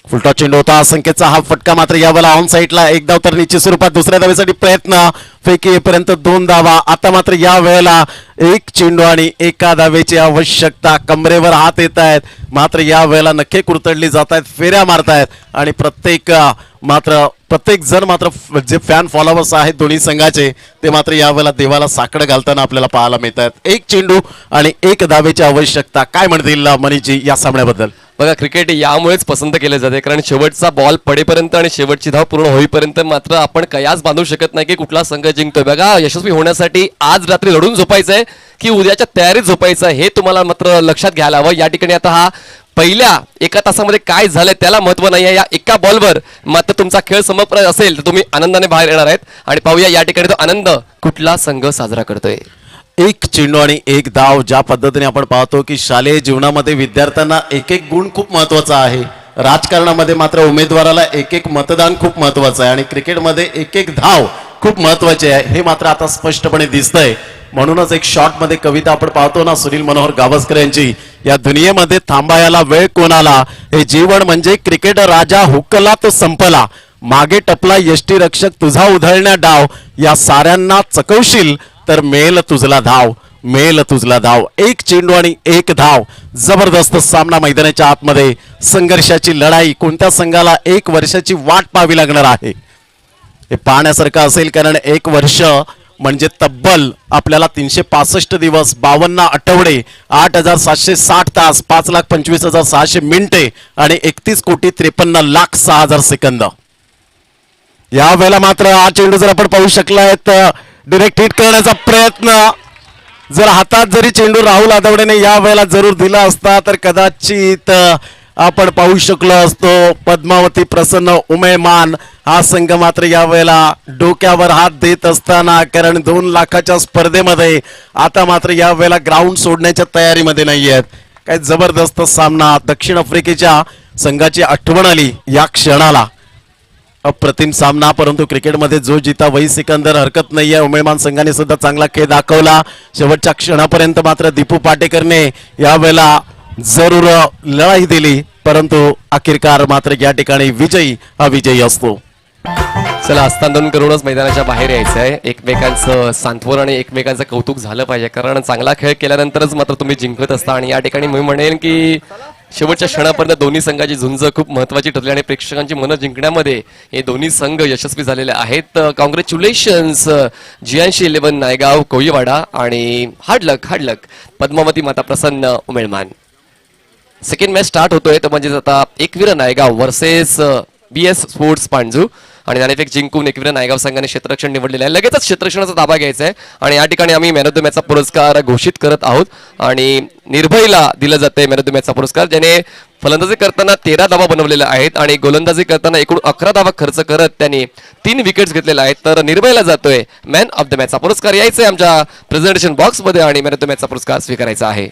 फुलटॉस चेंडू होता, संकेतचा हा फटका मात्र यावेळेला ऑन साईडला. एक धाव तर निश्चित स्वरूपात. दुसऱ्या धावेसाठी प्रयत्न, फेकी येईपर्यंत 2 धावा. आता मात्र या वेळेला 1 चेंडू आणि 1 धावेची आवश्यकता. कमरेवर हात येत आहेत, मात्र या वेळेला नखे कुरतडली जात आहेत, फेऱ्या मारतायत आणि प्रत्येक जण मात्र जे फॅन फॉलोवर्स आहेत दोन्ही संघाचे ते मात्र यावेळेला देवाला साकडं घालताना आपल्याला पाहायला मिळत आहेत. 1 चेंडू आणि 1 धावेची आवश्यकता. काय म्हणतील मनीषजी या सामन्याबद्दल? बघा, क्रिकेट यामुळेच पसंत केले जाते कारण शेवटचा बॉल पडेपर्यंत आणि शेवटची धाव पूर्ण होईपर्यंत मात्र आपण कयास बांधू शकत नाही की कुठला संघ जिंकतोय. बघा, यशस्वी होण्यासाठी आज रात्री लढून झोपायचंय की उद्याच्या तयारीत झोपायचं हे तुम्हाला मात्र लक्षात घ्यायला हवं. या ठिकाणी आता हा पहिल्या 1 तासामध्ये काय झालंय त्याला महत्व नाही आहे. या एका बॉलवर मात्र तुमचा खेळ समर्पण असेल तर तुम्ही आनंदाने बाहेर येणार आहेत. आणि पाहूया या ठिकाणी तो आनंद कुठला संघ साजरा करतोय. 1 चेंडू आणि 1 धाव. ज्या पद्धतीने आपण पाहतो की शालेय जीवनामध्ये विद्यार्थ्यांना एक गुण खूप महत्वाचा आहे. राजकारणामध्ये मात्र उमेदवाराला 1 मतदान खूप महत्वाचं आहे आणि क्रिकेटमध्ये 1 धाव खूप महत्वाची आहे. हे मात्र आता स्पष्टपणे दिसतंय. म्हणूनच एक शॉर्ट मध्ये कविता आपण पाहतो ना सुनील मनोहर गावस्कर यांची, या दुनियेमध्ये थांबायला वेळ कोणाला, हे जीवन म्हणजे क्रिकेट राजा हुकला तो संपला, मागे टपला यष्टी रक्षक तुझा उधळण्या डाव, या साऱ्यांना चकवशील तर मेल तुझला धाव, मेल तुझला धाव. 1 चेंडू आणि 1 धाव. जबरदस्त सामना मैदानाच्या आतमध्ये. संघर्षाची लढाई. कोणत्या संघाला 1 वर्षाची वाट पाहावी लागणार आहे हे पाहण्यासारखं असेल. कारण 1 वर्ष म्हणजे तब्बल आपल्याला 365 दिवस, 52 आठवडे, 8,760 तास, 5,25,600 मिनिटे आणि 31,53,06,000 सेकंद. या वेळेला मात्र हा चेंडू जर आपण पाहू शकलाय तर डिरेक्ट हिट करण्याचा प्रयत्न. जर हातात जरी चेंडू राहुल आदवडेने या वेळेला जरूर दिला असता तर कदाचित आपण पाहू शकलो असतो. पद्मावती प्रसन्न उमेमान हा संघ मात्र या वेळेला डोक्यावर हात देत असताना, कारण 2 लाखाच्या स्पर्धेमध्ये आता मात्र या वेळेला ग्राउंड सोडण्याच्या तयारीमध्ये नाही आहेत. काय जबरदस्त सामना. दक्षिण आफ्रिकेच्या संघाची आठवण आली या क्षणाला. अप्रतिम सामना. परंतु क्रिकेटमध्ये जो जिता वही सिकंदर, हरकत नाहीये. उमेमान संघाने सुद्धा चांगला खेळ दाखवला. शेवटच्या क्षणापर्यंत मात्र दीपू पाटेकरने यावेळेला जरूर लढाई दिली, परंतु अखेरकार मात्र या ठिकाणी विजयी हा विजयी असतो. चला, हस्तांदोलन करूनच मैदानाच्या बाहेर यायचं आहे. एकमेकांचं सांत्वन आणि एकमेकांचं कौतुक झालं पाहिजे, कारण चांगला खेळ केल्यानंतरच मात्र तुम्ही जिंकत असता. आणि या ठिकाणी मी म्हणेन की शेवटच्या क्षणापर्यंत दोन्ही संघाची झुंज खूप महत्वाची ठरली आणि प्रेक्षकांची मनं जिंकण्यामध्ये हे दोन्ही संघ यशस्वी झालेले आहेत. कॉंग्रॅच्युलेशन्स GNC11 नायगाव कोळीवाडा आणि हार्ड लक पद्मावती माता प्रसन्न उमेळमान. सेकंड मॅच स्टार्ट होतोय तर म्हणजेच आता Ekvira Naigaon versus BS sports Panju. आणि नाणेफेक जिंकून एकवीर नायगाव संघाने क्षेत्ररक्षण निवडलेलं आहे. लगेचच क्षेत्ररक्षणाचा ताबा घ्यायचा आहे आणि या ठिकाणी आम्ही मॅन ऑफ द मॅचचा पुरस्कार घोषित करत आहोत. आणि निर्भयला दिला जाते मॅन ऑफ द मॅचचा पुरस्कार, ज्याने फलंदाजी करताना 13 धावा बनवलेल्या आहेत आणि गोलंदाजी करताना एकूण 11 धावा खर्च करत त्यांनी 3 विकेट्स घेतलेल्या आहेत. तर निर्भयला जातोय मॅन ऑफ द मॅचचा पुरस्कार. यायचंय आमच्या प्रेझेंटेशन बॉक्समध्ये आणि मॅन ऑफ द मॅचचा पुरस्कार स्वीकारायचा आहे.